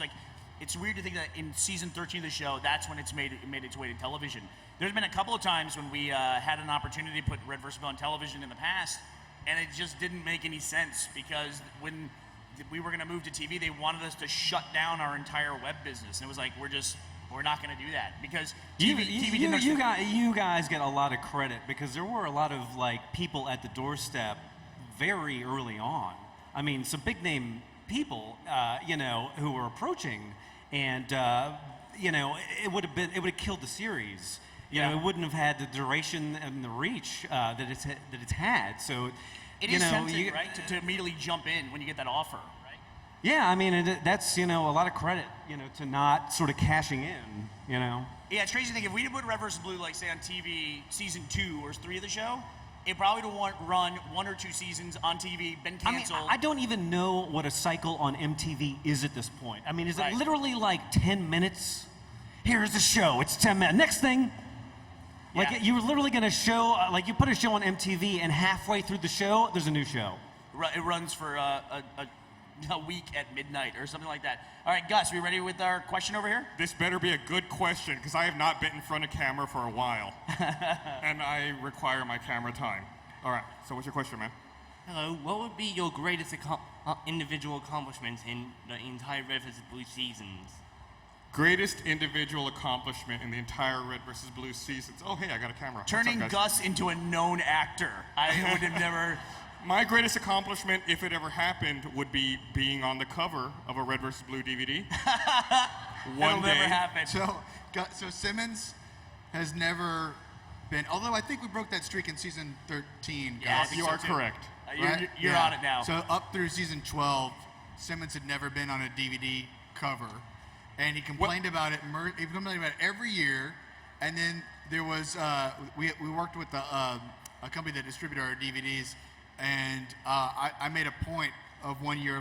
Speaker 5: it's weird to think that in season 13 of the show, that's when it made its way to television. There's been a couple of times when we had an opportunity to put Red vs. Blue on television in the past, and it just didn't make any sense because when we were going to move to TV, they wanted us to shut down our entire web business. And it was like, we're not going to do that because TV didn't
Speaker 6: you guys get a lot of credit because there were a lot of people at the doorstep very early on. I mean, some big name people, who were approaching, and it would have killed the series. It wouldn't have had the duration and the reach that it's had. So
Speaker 5: it is tempting, right, to immediately jump in when you get that offer, right?
Speaker 6: Yeah, I mean, that's a lot of credit, to not sort of cashing in, Yeah,
Speaker 5: it's crazy to think if we put Red vs. Blue, say on TV, season 2 or 3 of the show, it probably would have run 1 or 2 seasons on TV, been canceled.
Speaker 6: I mean, I don't even know what a cycle on MTV is at this point. I mean, is it literally 10 minutes? Here's the show. It's 10 minutes. Next thing. You're literally going to show, you put a show on MTV and halfway through the show, there's a new show.
Speaker 5: It runs for a week at midnight or something like that. All right, Gus, we ready with our question over here?
Speaker 3: This better be a good question because I have not been in front of camera for a while. And I require my camera time. All right, so what's your question, man?
Speaker 7: Hello, what would be your greatest individual accomplishment in the entire Red vs. Blue seasons?
Speaker 3: Greatest individual accomplishment in the entire Red vs. Blue seasons. Oh, hey, I got a camera.
Speaker 5: Turning
Speaker 3: What's up, guys?
Speaker 5: Gus into a known actor. I would have never...
Speaker 3: My greatest accomplishment, if it ever happened, would be being on the cover of a Red vs. Blue DVD.
Speaker 5: That'll never happen.
Speaker 4: So Simmons has never been, although I think we broke that streak in season 13.
Speaker 5: Yeah,
Speaker 3: you are correct.
Speaker 5: You're on it now.
Speaker 4: So up through season 12, Simmons had never been on a DVD cover. And he complained about it. He complained about it every year. And then there was we worked with a company that distributed our DVDs, and I made a point of one year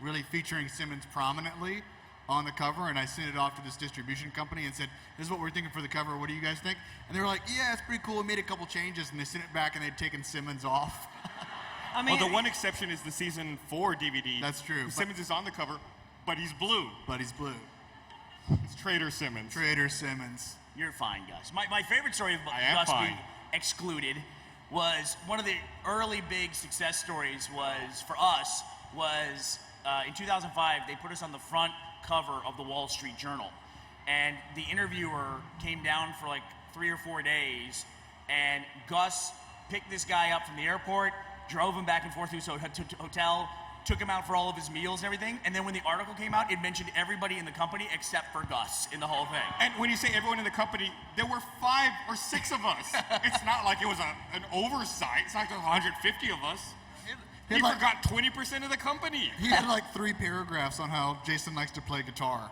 Speaker 4: really featuring Simmons prominently on the cover, and I sent it off to this distribution company and said, "This is what we're thinking for the cover. What do you guys think?" And they were like, "Yeah, it's pretty cool." We made a couple changes, and they sent it back, and they'd taken Simmons off.
Speaker 6: I mean,
Speaker 3: well, the one exception is the season 4 DVD.
Speaker 4: That's true.
Speaker 3: Simmons is on the cover, but he's blue. It's Trader Simmons.
Speaker 4: Trader Simmons.
Speaker 5: You're fine, Gus. My favorite story of Gus being excluded was one of the early big success stories for us was in 2005, they put us on the front cover of the Wall Street Journal. And the interviewer came down for 3 or 4 days, and Gus picked this guy up from the airport, drove him back and forth to his hotel, took him out for all of his meals and everything, and then when the article came out, it mentioned everybody in the company except for Gus in the whole thing.
Speaker 3: And when you say everyone in the company, there were 5 or 6 of us. It's not like it was an oversight. It's not like 150 of us. He forgot 20% of the company.
Speaker 4: He had 3 paragraphs on how Jason likes to play guitar,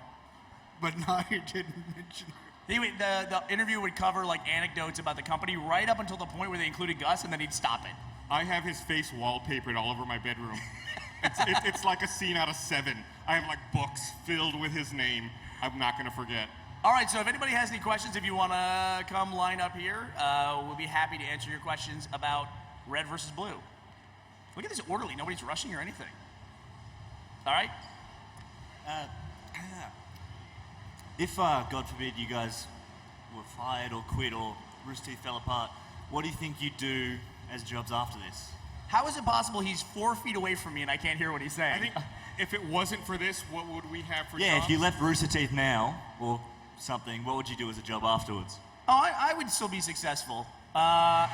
Speaker 4: but he didn't mention it.
Speaker 5: The interview would cover anecdotes about the company right up until the point where they included Gus, and then he'd stop it.
Speaker 3: I have his face wallpapered all over my bedroom. It's like a scene out of 7. I have books filled with his name. I'm not going to forget.
Speaker 5: All right, so if anybody has any questions, if you want to come line up here, we'll be happy to answer your questions about Red vs. Blue. Look at this orderly. Nobody's rushing or anything. All right?
Speaker 8: If, God forbid, you guys were fired or quit or Rooster fell apart, what do you think you'd do as jobs after this?
Speaker 5: How is it possible he's 4 feet away from me and I can't hear what he's saying?
Speaker 3: I think if it wasn't for this, what would we have for
Speaker 8: Yeah,
Speaker 3: jobs?
Speaker 8: if you left Rooster Teeth now or something, what would you do as a job afterwards?
Speaker 5: Oh, I would still be successful.
Speaker 3: Well,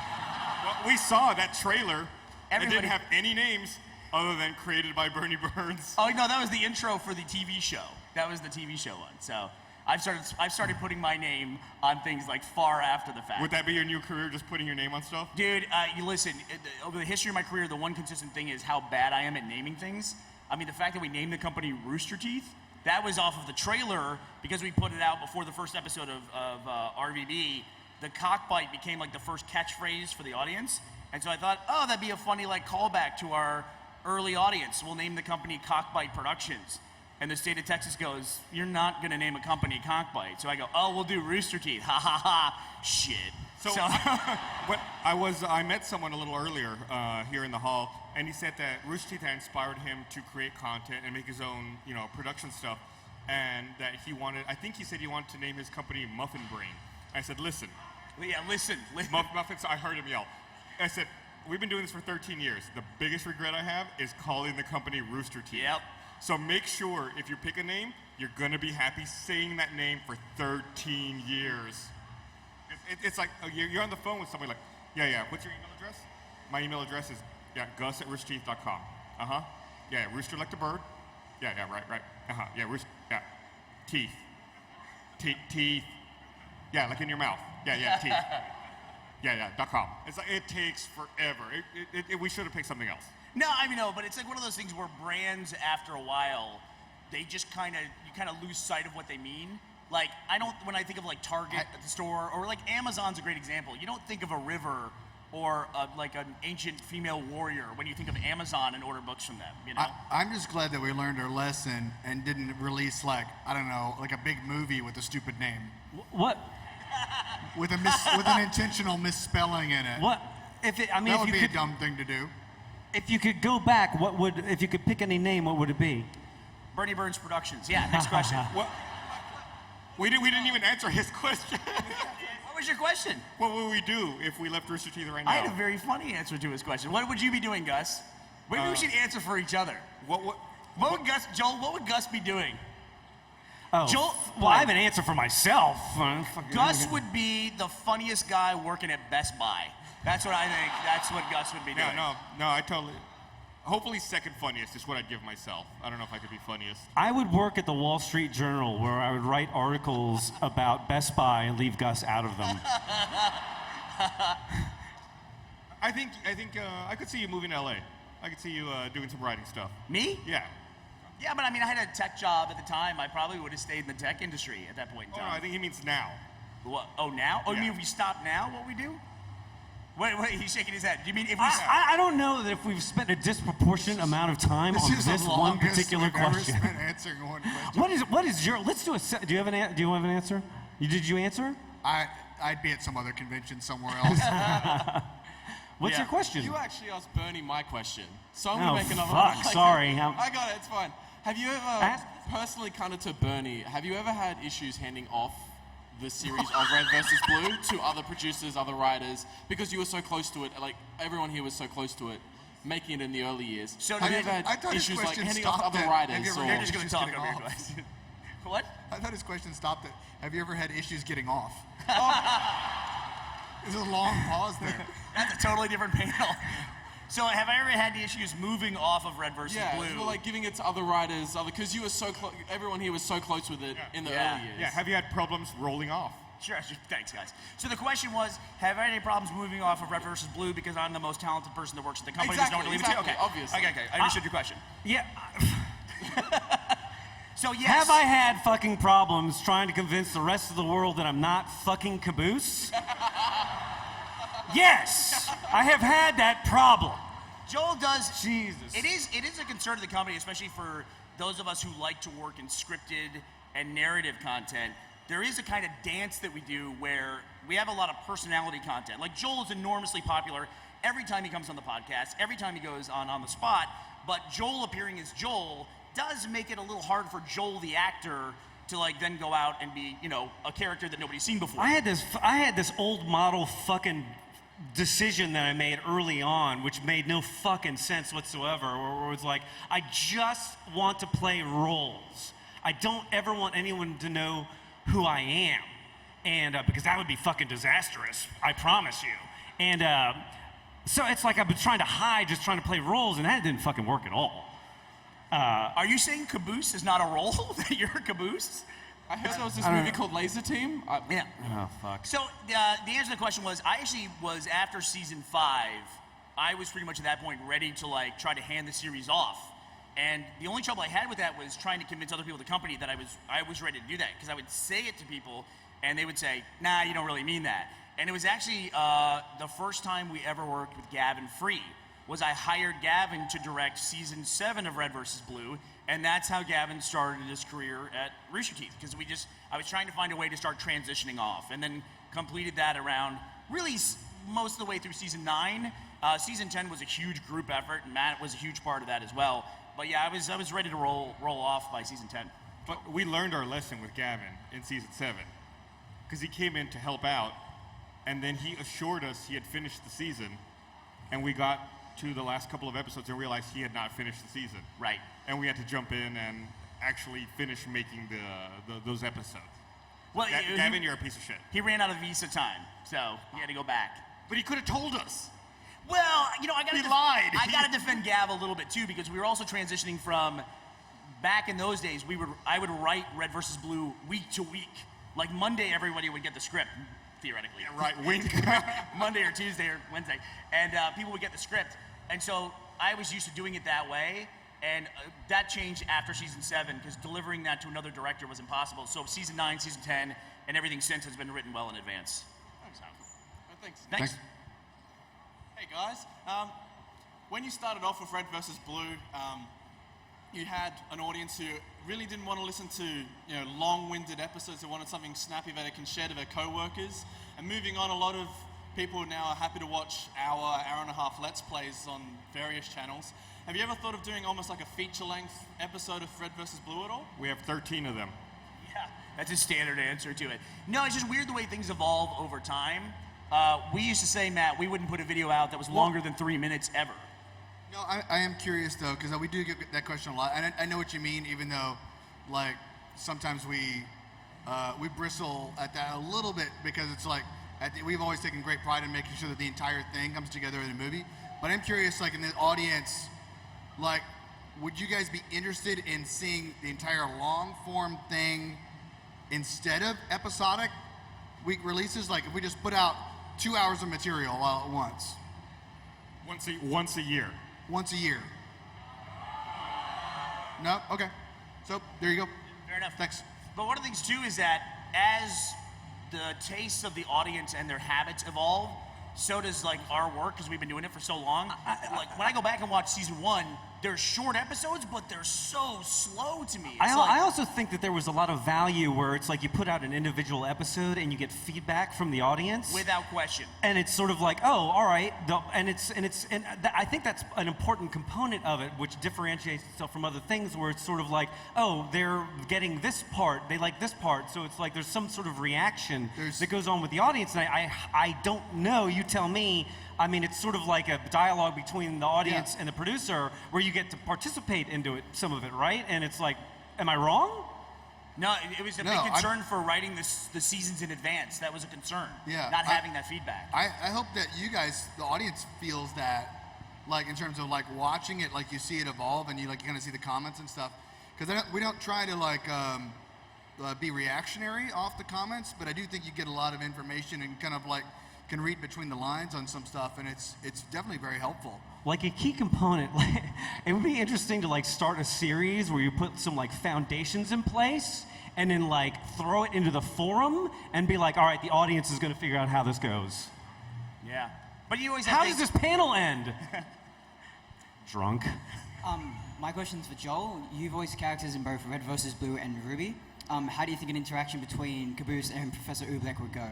Speaker 3: we saw that trailer. It
Speaker 5: Everybody-
Speaker 3: didn't have any names other than created by Bernie Burns.
Speaker 5: Oh no, that was the intro for the TV show. That was the TV show one. So I've started putting my name on things like far after the fact.
Speaker 3: Would that be your new career, just putting your name on stuff?
Speaker 5: Dude, you listen, over the history of my career, the one consistent thing is how bad I am at naming things. I mean, the fact that we named the company Rooster Teeth, that was off of the trailer because we put it out before the first episode of RvB. The cockbite became like the first catchphrase for the audience. And so I thought, oh, that'd be a funny like callback to our early audience. We'll name the company Cockbite Productions. And the state of Texas goes, you're not gonna name a company Cockbite. So I go, oh, we'll do Rooster Teeth. Ha ha ha. Shit.
Speaker 3: So, but I met someone a little earlier here in the hall, and he said that Rooster Teeth had inspired him to create content and make his own, production stuff, and that I think he said he wanted to name his company Muffin Brain. I said, listen.
Speaker 5: Yeah, listen.
Speaker 3: Muffins, I heard him yell. I said, we've been doing this for 13 years. The biggest regret I have is calling the company Rooster Teeth.
Speaker 5: Yep.
Speaker 3: So make sure if you pick a name, you're gonna be happy saying that name for 13 years. It's like you're on the phone with somebody like, yeah, what's your email address? My email address is, gus@roosterteeth.com. Uh-huh. Yeah, rooster like the bird. Yeah, right. Uh-huh. Yeah, rooster, yeah. Teeth. Teeth. Yeah, like in your mouth. Yeah, teeth. Yeah, .com. It's like, it takes forever. We should have picked something else.
Speaker 5: No, I mean, no, but it's like one of those things where brands, after a while, they just you kind of lose sight of what they mean. Like, when I think of like Target at the store, or like Amazon's a great example. You don't think of a river or like an ancient female warrior when you think of Amazon and order books from them, you know?
Speaker 4: I'm just glad that we learned our lesson and didn't release like, I don't know, like a big movie with a stupid name.
Speaker 6: What?
Speaker 4: With an intentional misspelling in it.
Speaker 6: What?
Speaker 4: That would be a dumb thing to do.
Speaker 6: If you could go back, if you could pick any name, what would it be?
Speaker 5: Bernie Burns Productions. Yeah, next question.
Speaker 3: What? We didn't even answer his question.
Speaker 5: What was your question?
Speaker 3: What would we do if we left Rooster Teeth right now?
Speaker 5: I had a very funny answer to his question. What would you be doing, Gus? Maybe we should answer for each other. What would Gus be doing?
Speaker 6: Oh,
Speaker 5: Joel,
Speaker 6: well, I have an answer for myself.
Speaker 5: Gus would be the funniest guy working at Best Buy. That's what I think. That's what Gus would be doing.
Speaker 3: No, I totally. Hopefully, second funniest is what I'd give myself. I don't know if I could be funniest.
Speaker 6: I would work at the Wall Street Journal where I would write articles about Best Buy and leave Gus out of them.
Speaker 3: I think I could see you moving to LA. I could see you doing some writing stuff.
Speaker 5: Me?
Speaker 3: Yeah.
Speaker 5: Yeah, but I mean, I had a tech job at the time. I probably would have stayed in the tech industry at that point in
Speaker 3: Oh,
Speaker 5: time.
Speaker 3: no, I think he means now.
Speaker 5: What? Oh, now? Oh, you
Speaker 3: Yeah.
Speaker 5: mean if we stop now, what we do? Wait, he's shaking his head. Do you mean if we
Speaker 6: I don't know that if we've spent a disproportionate amount of time on this one particular question.
Speaker 4: Spent answering one question.
Speaker 6: What is your? Let's do a. Do you have an answer? Did you answer?
Speaker 4: I'd be at some other convention somewhere else.
Speaker 6: What's your question?
Speaker 9: You actually asked Bernie my question, so I'm
Speaker 6: Oh,
Speaker 9: gonna make another
Speaker 6: fuck,
Speaker 9: one.
Speaker 6: sorry.
Speaker 9: I got it. It's fine. Have you ever personally come to Bernie? Have you ever had issues handing off the series of Red versus Blue to other producers, other writers, because you were so close to it? Like everyone here was so close to it, making it in the early years.
Speaker 5: So
Speaker 9: have you
Speaker 5: did-
Speaker 9: ever
Speaker 4: I
Speaker 9: had
Speaker 4: thought his
Speaker 9: issues like
Speaker 4: question
Speaker 9: handing off to
Speaker 4: stopped
Speaker 9: other
Speaker 4: at,
Speaker 9: writers?
Speaker 4: have you ever
Speaker 9: or-
Speaker 4: had
Speaker 5: You're just going to talk
Speaker 4: getting
Speaker 5: over your
Speaker 4: off?
Speaker 5: question. What?
Speaker 4: I thought his question stopped at, have you ever had issues getting off? There's a long pause there.
Speaker 5: That's a totally different panel. So have I ever had the issues moving off of Red versus
Speaker 9: Yeah,
Speaker 5: Blue?
Speaker 9: well, like giving it to other writers, because you were so close. Everyone here was so close with it in the
Speaker 5: Yeah.
Speaker 9: early years.
Speaker 3: Yeah. Have you had problems rolling off?
Speaker 5: Sure. Thanks, guys. So the question was, have I had any problems moving off of Red versus Blue because I'm the most talented person that works at the company? There's no one to leave it to?
Speaker 9: Exactly,
Speaker 5: Okay.
Speaker 9: obviously.
Speaker 5: Okay. I understood your question.
Speaker 6: Yeah.
Speaker 5: So yes.
Speaker 6: Have I had fucking problems trying to convince the rest of the world that I'm not fucking caboose? Yes, I have had that problem.
Speaker 5: Joel does.
Speaker 6: Jesus.
Speaker 5: It is a concern of the company, especially for those of us who like to work in scripted and narrative content. There is a kind of dance that we do where we have a lot of personality content. Like Joel is enormously popular every time he comes on the podcast, every time he goes on the spot. But Joel appearing as Joel does make it a little hard for Joel the actor to like then go out and be, a character that nobody's seen before.
Speaker 6: I had this old model fucking decision that I made early on, which made no fucking sense whatsoever, where it was like, I just want to play roles. I don't ever want anyone to know who I am, and because that would be fucking disastrous, I promise you. And so it's like I've been trying to hide, just trying to play roles, and that didn't fucking work at all.
Speaker 5: Are you saying caboose is not a role? That you're a caboose?
Speaker 9: I heard there was this movie called Laser Team.
Speaker 5: Yeah.
Speaker 6: Oh, fuck.
Speaker 5: So the answer to the question was, I actually was after season 5. I was pretty much at that point ready to like try to hand the series off, and the only trouble I had with that was trying to convince other people at the company that I was ready to do that, because I would say it to people, and they would say, "Nah, you don't really mean that." And it was actually the first time we ever worked with Gavin Free. Was I hired Gavin to direct season 7 of Red vs. Blue, and that's how Gavin started his career at Rooster Teeth, because I was trying to find a way to start transitioning off, and then completed that around really most of the way through season 9. Season 10 was a huge group effort, and Matt was a huge part of that as well. But yeah, I was ready to roll off by season 10.
Speaker 3: But we learned our lesson with Gavin in season 7, because he came in to help out, and then he assured us he had finished the season, and we got to the last couple of episodes and realized he had not finished the season.
Speaker 5: Right.
Speaker 3: And we had to jump in and actually finish making those episodes.
Speaker 5: Well,
Speaker 3: Gavin, you're a piece of shit.
Speaker 5: He ran out of visa time, so he had to go back.
Speaker 3: But he could have told us.
Speaker 5: Well, you know, I
Speaker 3: He lied.
Speaker 5: got to defend Gav a little bit too, because we were also transitioning from back in those days. I would write Red vs. Blue week to week. Like Monday, everybody would get the script, theoretically.
Speaker 3: Yeah, right, wink.
Speaker 5: Monday or Tuesday or Wednesday, and people would get the script. And so I was used to doing it that way, and that changed after season 7, because delivering that to another director was impossible. So season 9, season 10, and everything since has been written well in advance. Thanks.
Speaker 9: Hey guys, when you started off with Red vs. Blue, you had an audience who really didn't want to listen to long-winded episodes. They wanted something snappy that they can share to their co-workers. And moving on, a lot of people now are happy to watch hour and a half Let's Plays on various channels. Have you ever thought of doing almost like a feature-length episode of Red vs. Blue at all?
Speaker 3: We have 13 of them.
Speaker 5: Yeah, that's a standard answer to it. No, it's just weird the way things evolve over time. We used to say, Matt, we wouldn't put a video out that was longer than 3 minutes ever.
Speaker 4: No, I am curious though, because we do get that question a lot, and I know what you mean. Even though, like, sometimes we bristle at that a little bit, because it's like we've always taken great pride in making sure that the entire thing comes together in a movie. But I'm curious, like in the audience, like, would you guys be interested in seeing the entire long-form thing instead of episodic week releases? Like if we just put out 2 hours of material all at once.
Speaker 3: Once a year.
Speaker 4: Once a year. No? Okay. So, there you go.
Speaker 5: Fair enough.
Speaker 4: Thanks.
Speaker 5: But one of the things, too, is that as the tastes of the audience and their habits evolve, so does, like, our work, because we've been doing it for so long. Like, when I go back and watch season 1, they're short episodes, but they're so slow to me.
Speaker 6: I also think that there was a lot of value where it's like you put out an individual episode and you get feedback from the audience.
Speaker 5: Without question.
Speaker 6: And it's sort of like, oh, all right, and I think that's an important component of it, which differentiates itself from other things, where it's sort of like, oh, they're getting this part, they like this part, so it's like there's some sort of reaction that goes on with the audience, and I don't know. You tell me. I mean, it's sort of like a dialogue between the audience and the producer, where you get to participate into it, some of it, right? And it's like, am I wrong?
Speaker 5: No, it was a big concern for writing the seasons in advance. That was a concern.
Speaker 4: Yeah.
Speaker 5: Not having that feedback.
Speaker 4: I hope that you guys, the audience, feels that, like in terms of like watching it, like you see it evolve, and you kind of see the comments and stuff. Because we don't try to like be reactionary off the comments, but I do think you get a lot of information and kind of like can read between the lines on some stuff, and it's definitely very helpful.
Speaker 6: Like a key component, like, it would be interesting to like start a series where you put some like foundations in place and then like throw it into the forum and be like, all right, the audience is going to figure out how this goes.
Speaker 5: Yeah. But you always
Speaker 6: How does this panel end? Drunk.
Speaker 10: My question's for Joel. You've voiced characters in both Red vs. Blue and RvB. How do you think an interaction between Caboose and Professor Oobleck would go?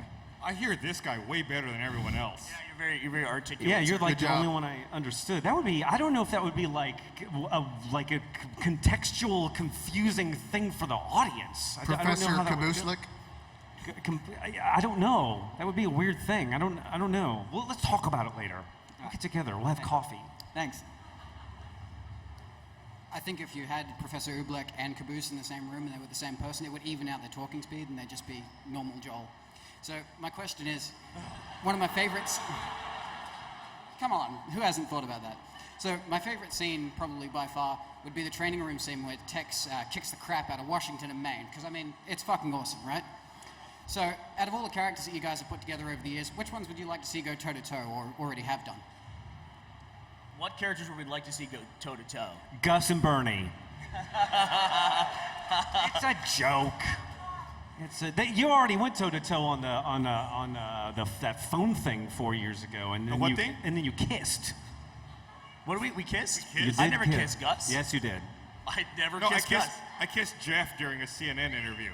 Speaker 3: I hear this guy way better than everyone else.
Speaker 5: Yeah, you're very articulate.
Speaker 6: Yeah, you're like the only one I understood. That would be, I don't know if that would be like a contextual, confusing thing for the audience.
Speaker 4: Professor
Speaker 6: I don't know how that would
Speaker 4: Cabooselick?
Speaker 6: I don't know. That would be a weird thing. I don't know. Well, let's talk about it later. We'll get together. We'll have coffee.
Speaker 10: Thanks. I think if you had Professor Oobleck and Caboose in the same room and they were the same person, it would even out their talking speed and they'd just be normal Joel. So my question is, one of my favorites... Come on, who hasn't thought about that? So my favorite scene, probably by far, would be the training room scene where Tex kicks the crap out of Washington and Maine, because I mean, it's fucking awesome, right? So out of all the characters that you guys have put together over the years, which ones would you like to see go toe-to-toe or already have done?
Speaker 5: What characters would we like to see go toe-to-toe?
Speaker 6: Gus and Bernie. It's a joke. You already went toe-to-toe on that phone thing 4 years ago, and then
Speaker 3: what thing?
Speaker 6: And then you kissed.
Speaker 5: What did we kissed?
Speaker 6: You
Speaker 5: I
Speaker 6: did
Speaker 5: never
Speaker 6: kiss.
Speaker 5: kissed Gus.
Speaker 6: Yes, you did.
Speaker 5: I never
Speaker 3: No,
Speaker 5: kissed Gus.
Speaker 3: I kissed Jeff during a CNN interview.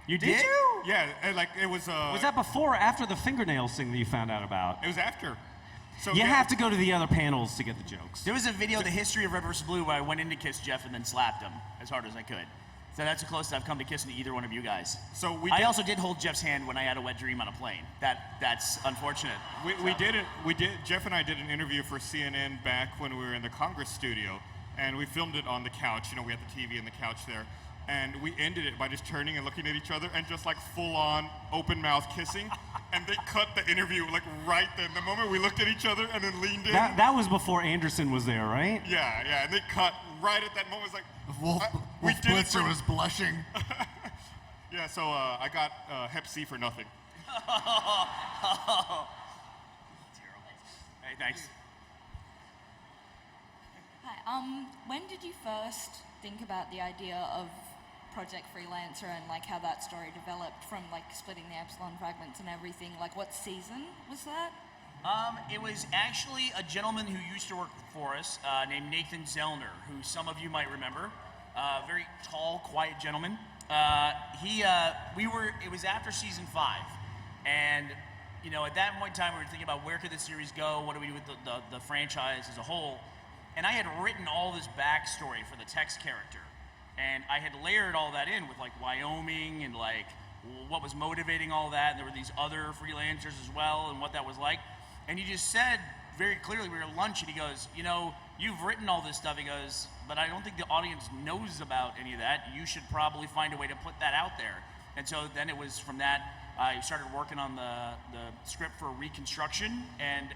Speaker 6: You
Speaker 5: Did
Speaker 6: did?
Speaker 5: you?
Speaker 3: Yeah, and, like it was.
Speaker 6: Was that before or after the fingernails thing that you found out about?
Speaker 3: It was after. So
Speaker 6: You
Speaker 3: yeah,
Speaker 6: have to go to the other panels to get the jokes.
Speaker 5: There was a video, The History of Red vs. Blue, where I went in to kiss Jeff and then slapped him as hard as I could. So that's the closest I've come to kissing either one of you guys.
Speaker 3: So
Speaker 5: I also did hold Jeff's hand when I had a wet dream on a plane. That's unfortunate.
Speaker 3: We did it. Jeff and I did an interview for CNN back when we were in the Congress studio, and we filmed it on the couch. You know, we had the TV and the couch there, and we ended it by just turning and looking at each other and just like full-on open-mouth kissing. And they cut the interview like right then. The moment we looked at each other and then leaned in.
Speaker 6: That was before Anderson was there, right?
Speaker 3: Yeah. And they cut right at that moment. It's like
Speaker 4: Wolf Blitzer was blushing.
Speaker 3: Yeah, so I got Hep C for nothing.
Speaker 5: Hey, thanks.
Speaker 11: Hi. When did you first think about the idea of Project Freelancer and like how that story developed from like splitting the Epsilon fragments and everything? Like what season was that?
Speaker 5: It was actually a gentleman who used to work for us named Nathan Zellner, who some of you might remember. Very tall, quiet gentleman. It was after season 5, and you know, at that point in time, we were thinking about where could the series go, what do we do with the franchise as a whole, and I had written all this backstory for the Tex character, and I had layered all that in with like Wyoming and like what was motivating all that, and there were these other freelancers as well, and what that was like, and he just said very clearly, we were at lunch, and he goes, you know, you've written all this stuff, he goes, but I don't think the audience knows about any of that. You should probably find a way to put that out there. And so then it was from that, I started working on the script for Reconstruction, and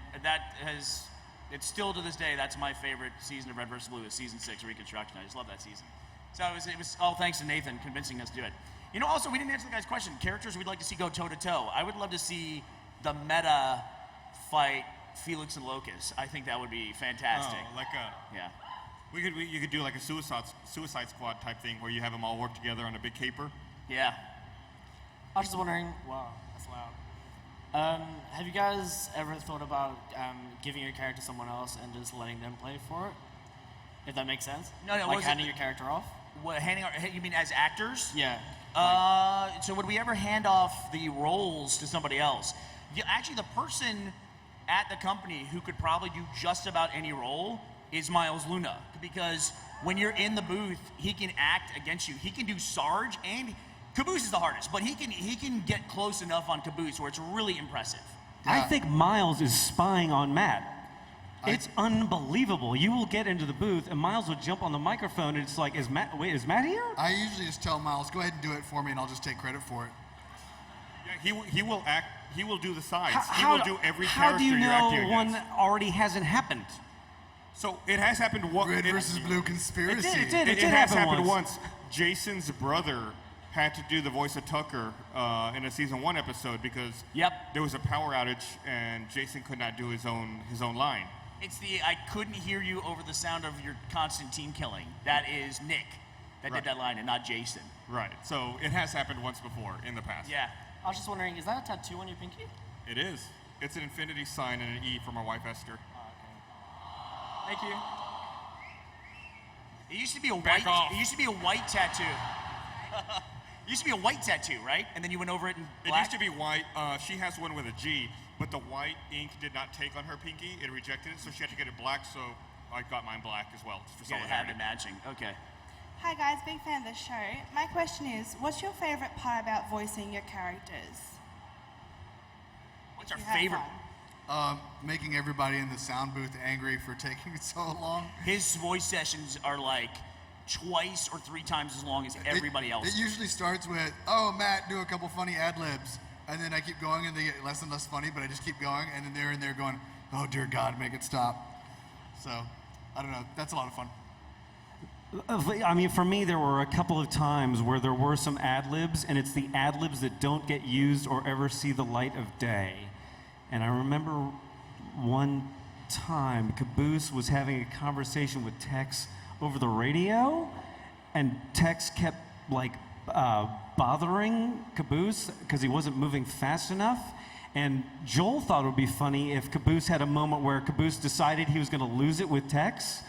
Speaker 5: it's still to this day, that's my favorite season of Red vs. Blue, is season 6, Reconstruction. I just love that season. So it was all thanks to Nathan convincing us to do it. You know, also, we didn't answer the guy's question. Characters we'd like to see go toe-to-toe. I would love to see the meta fight Felix and Locust. I think that would be fantastic.
Speaker 3: Oh, like
Speaker 5: yeah.
Speaker 3: You could do like a Suicide Squad type thing where you have them all work together on a big caper.
Speaker 5: Yeah.
Speaker 12: I was just wondering, wow, that's loud. Have you guys ever thought about giving your character to someone else and just letting them play for it? If that makes sense?
Speaker 5: No,
Speaker 12: like handing your character off?
Speaker 5: What, you mean as actors?
Speaker 12: Yeah.
Speaker 5: So would we ever hand off the roles to somebody else? Yeah, actually, the person at the company who could probably do just about any role is Miles Luna, because when you're in the booth, he can act against you. He can do Sarge, and Caboose is the hardest, but he can get close enough on Caboose where it's really impressive.
Speaker 6: I think Miles is spying on Matt. It's unbelievable. You will get into the booth, and Miles will jump on the microphone, and it's like, is Matt here?
Speaker 4: I usually just tell Miles, go ahead and do it for me, and I'll just take credit for it.
Speaker 3: Yeah, he will act. He will do the sides.
Speaker 6: How
Speaker 3: he will do every
Speaker 6: how
Speaker 3: character
Speaker 6: do you
Speaker 3: you're
Speaker 6: know
Speaker 3: acting
Speaker 6: one
Speaker 3: against.
Speaker 6: already hasn't happened?
Speaker 3: So it has happened once.
Speaker 4: Red versus Blue conspiracy.
Speaker 6: It
Speaker 3: It
Speaker 6: did
Speaker 3: has
Speaker 6: happen
Speaker 3: happened
Speaker 6: once.
Speaker 3: once. Jason's brother had to do the voice of Tucker in a season 1 episode because there was a power outage and Jason could not do his own line.
Speaker 5: It's I couldn't hear you over the sound of your Constantine killing. That is Nick that did that line and not Jason.
Speaker 3: Right. So it has happened once before in the past.
Speaker 5: Yeah.
Speaker 12: I was just wondering, is that a tattoo on your pinky?
Speaker 3: It is. It's an infinity sign and an E for my wife Esther.
Speaker 12: Thank you.
Speaker 5: It used to be a white. It used to be a white tattoo. It used to be a white tattoo, right? And then you went over it in black?
Speaker 3: It used to be white. She has one with a G, but the white ink did not take on her pinky. It rejected it, so she had to get it black, so I got mine black as well, just for
Speaker 5: You gotta have
Speaker 3: solidarity.
Speaker 5: it matching. Okay.
Speaker 13: Hi guys, big fan of the show. My question is, what's your favorite part about voicing your characters?
Speaker 5: What's our
Speaker 13: You have
Speaker 5: favorite?
Speaker 13: one.
Speaker 4: Making everybody in the sound booth angry for taking so long.
Speaker 5: His voice sessions are like twice or 3 times as long as everybody else.
Speaker 4: It usually starts with, oh, Matt, do a couple funny ad-libs. And then I keep going and they get less and less funny, but I just keep going. And then they're in there going, oh, dear God, make it stop. So, I don't know. That's a lot of fun.
Speaker 6: I mean, for me, there were a couple of times where there were some ad-libs, and it's the ad-libs that don't get used or ever see the light of day. And I remember one time Caboose was having a conversation with Tex over the radio, and Tex kept like bothering Caboose because he wasn't moving fast enough. And Joel thought it would be funny if Caboose had a moment where Caboose decided he was going to lose it with Tex.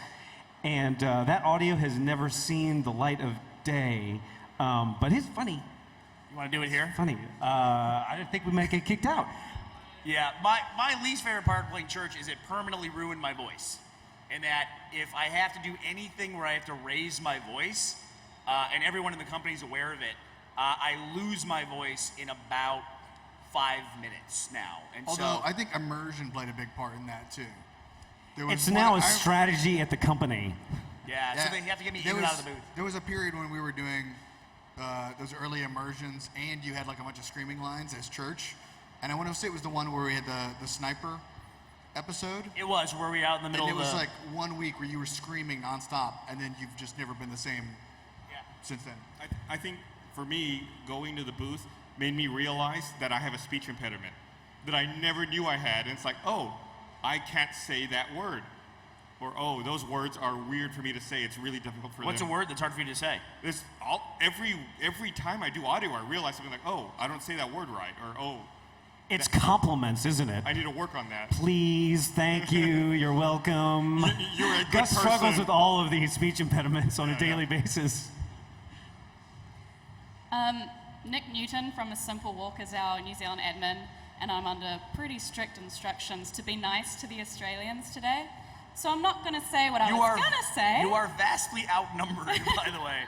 Speaker 6: And that audio has never seen the light of day, but it's funny.
Speaker 5: You want to do it here?
Speaker 6: Funny. I didn't think we might get kicked out.
Speaker 5: Yeah, my least favorite part of playing church is it permanently ruined my voice. And that if I have to do anything where I have to raise my voice, and everyone in the company is aware of it, I lose my voice in about 5 minutes now. And
Speaker 4: Although I think immersion played a big part in that too.
Speaker 6: It's now a strategy at the company.
Speaker 5: Yeah, so they have to get me in and out of the booth.
Speaker 4: There was a period when we were doing those early immersions, and you had like a bunch of screaming lines as church. And I want to say it was the one where we had the sniper episode.
Speaker 5: It was, where we were out in the middle
Speaker 4: and
Speaker 5: of
Speaker 4: it was
Speaker 5: the...
Speaker 4: like 1 week where you were screaming nonstop, and then you've just never been the same since then.
Speaker 3: I think for me, going to the booth made me realize that I have a speech impediment that I never knew I had. And it's like, oh, I can't say that word. Or, oh, those words are weird for me to say. It's really difficult for
Speaker 5: What's
Speaker 3: them.
Speaker 5: a word that's hard for you to say?
Speaker 3: Every time I do audio, I realize something like, oh, I don't say that word right. Or, oh.
Speaker 6: It's compliments, isn't it?
Speaker 3: I need to work on that.
Speaker 6: Please, thank you, you're welcome.
Speaker 3: You're a good
Speaker 6: Gus
Speaker 3: person.
Speaker 6: struggles with all of these speech impediments on a daily basis.
Speaker 14: Nick Newton from A Simple Walk is our New Zealand admin, and I'm under pretty strict instructions to be nice to the Australians today. So I'm not going to say what I was going to say.
Speaker 5: You are vastly outnumbered, by the way.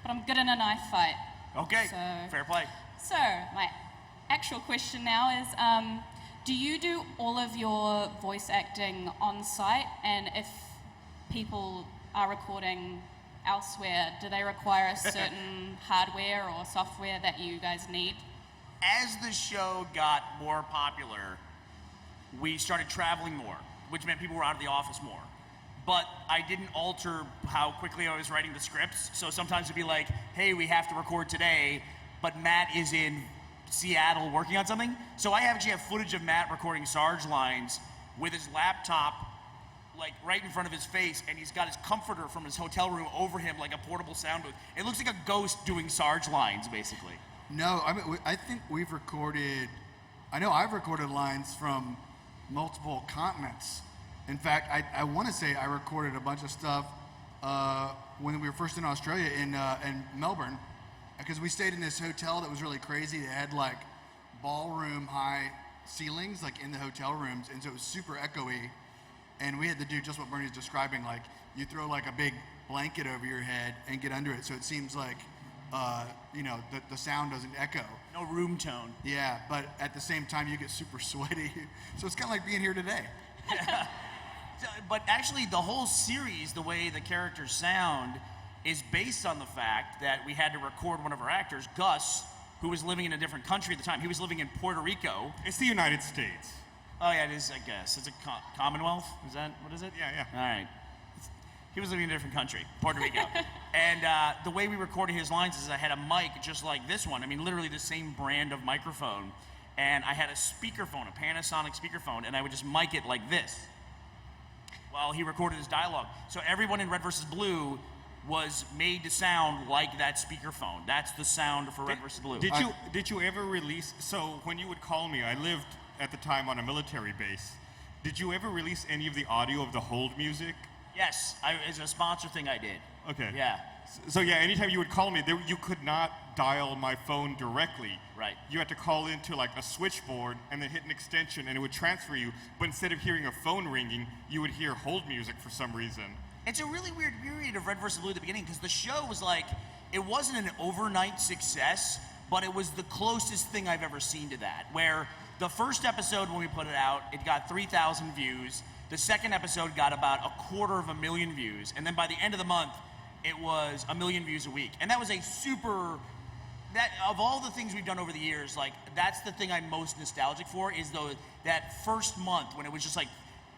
Speaker 14: But I'm good in a knife fight.
Speaker 5: Okay,
Speaker 14: So-
Speaker 5: fair play.
Speaker 14: So my actual question now is, do you do all of your voice acting on site? And if people are recording elsewhere, do they require a certain hardware or software that you guys need?
Speaker 5: As the show got more popular, we started traveling more, which meant people were out of the office more. But I didn't alter how quickly I was writing the scripts. So sometimes it'd be like, hey, we have to record today, but Matt is in Seattle working on something. So I actually have footage of Matt recording Sarge lines with his laptop like right in front of his face, and he's got his comforter from his hotel room over him like a portable sound booth. It looks like a ghost doing Sarge lines, basically.
Speaker 4: No, I mean, I think we've recorded, I know I've recorded lines from multiple continents. In fact, I want to say I recorded a bunch of stuff when we were first in Australia in Melbourne, because we stayed in this hotel that was really crazy. It had like ballroom high ceilings like in the hotel rooms, and so it was super echoey. And we had to do just what Bernie's describing, like you throw like a big blanket over your head and get under it, so it seems like the sound doesn't echo.
Speaker 5: No room tone.
Speaker 4: Yeah, but at the same time you get super sweaty. So it's kind of like being here today.
Speaker 5: But actually, the whole series, the way the characters sound, is based on the fact that we had to record one of our actors, Gus, who was living in a different country at the time. He was living in Puerto Rico.
Speaker 3: It's the United States.
Speaker 5: Oh yeah, it is, I guess. It's a Commonwealth? Is that, what is it?
Speaker 3: Yeah.
Speaker 5: All right. He was living in a different country, Puerto Rico. And the way we recorded his lines is I had a mic just like this one. I mean, literally the same brand of microphone. And I had a speakerphone, a Panasonic speakerphone, and I would just mic it like this while he recorded his dialogue. So everyone in Red vs. Blue was made to sound like that speakerphone. That's the sound for Red vs. Blue.
Speaker 3: Did you ever release, so when you would call me, I lived at the time on a military base. Did you ever release any of the audio of the hold music?
Speaker 5: Yes, as a sponsor thing I did.
Speaker 3: Okay.
Speaker 5: Yeah.
Speaker 3: So yeah, anytime you would call me, you could not dial my phone directly.
Speaker 5: Right.
Speaker 3: You had to call into like a switchboard and then hit an extension and it would transfer you. But instead of hearing a phone ringing, you would hear hold music for some reason.
Speaker 5: It's a really weird period of Red vs. Blue at the beginning because the show was like, it wasn't an overnight success, but it was the closest thing I've ever seen to that. Where the first episode when we put it out, it got 3,000 views. The second episode got about 250,000 views. And then by the end of the month, it was 1 million views a week. And that was a super, that of all the things we've done over the years, like that's the thing I'm most nostalgic for is that first month when it was just like,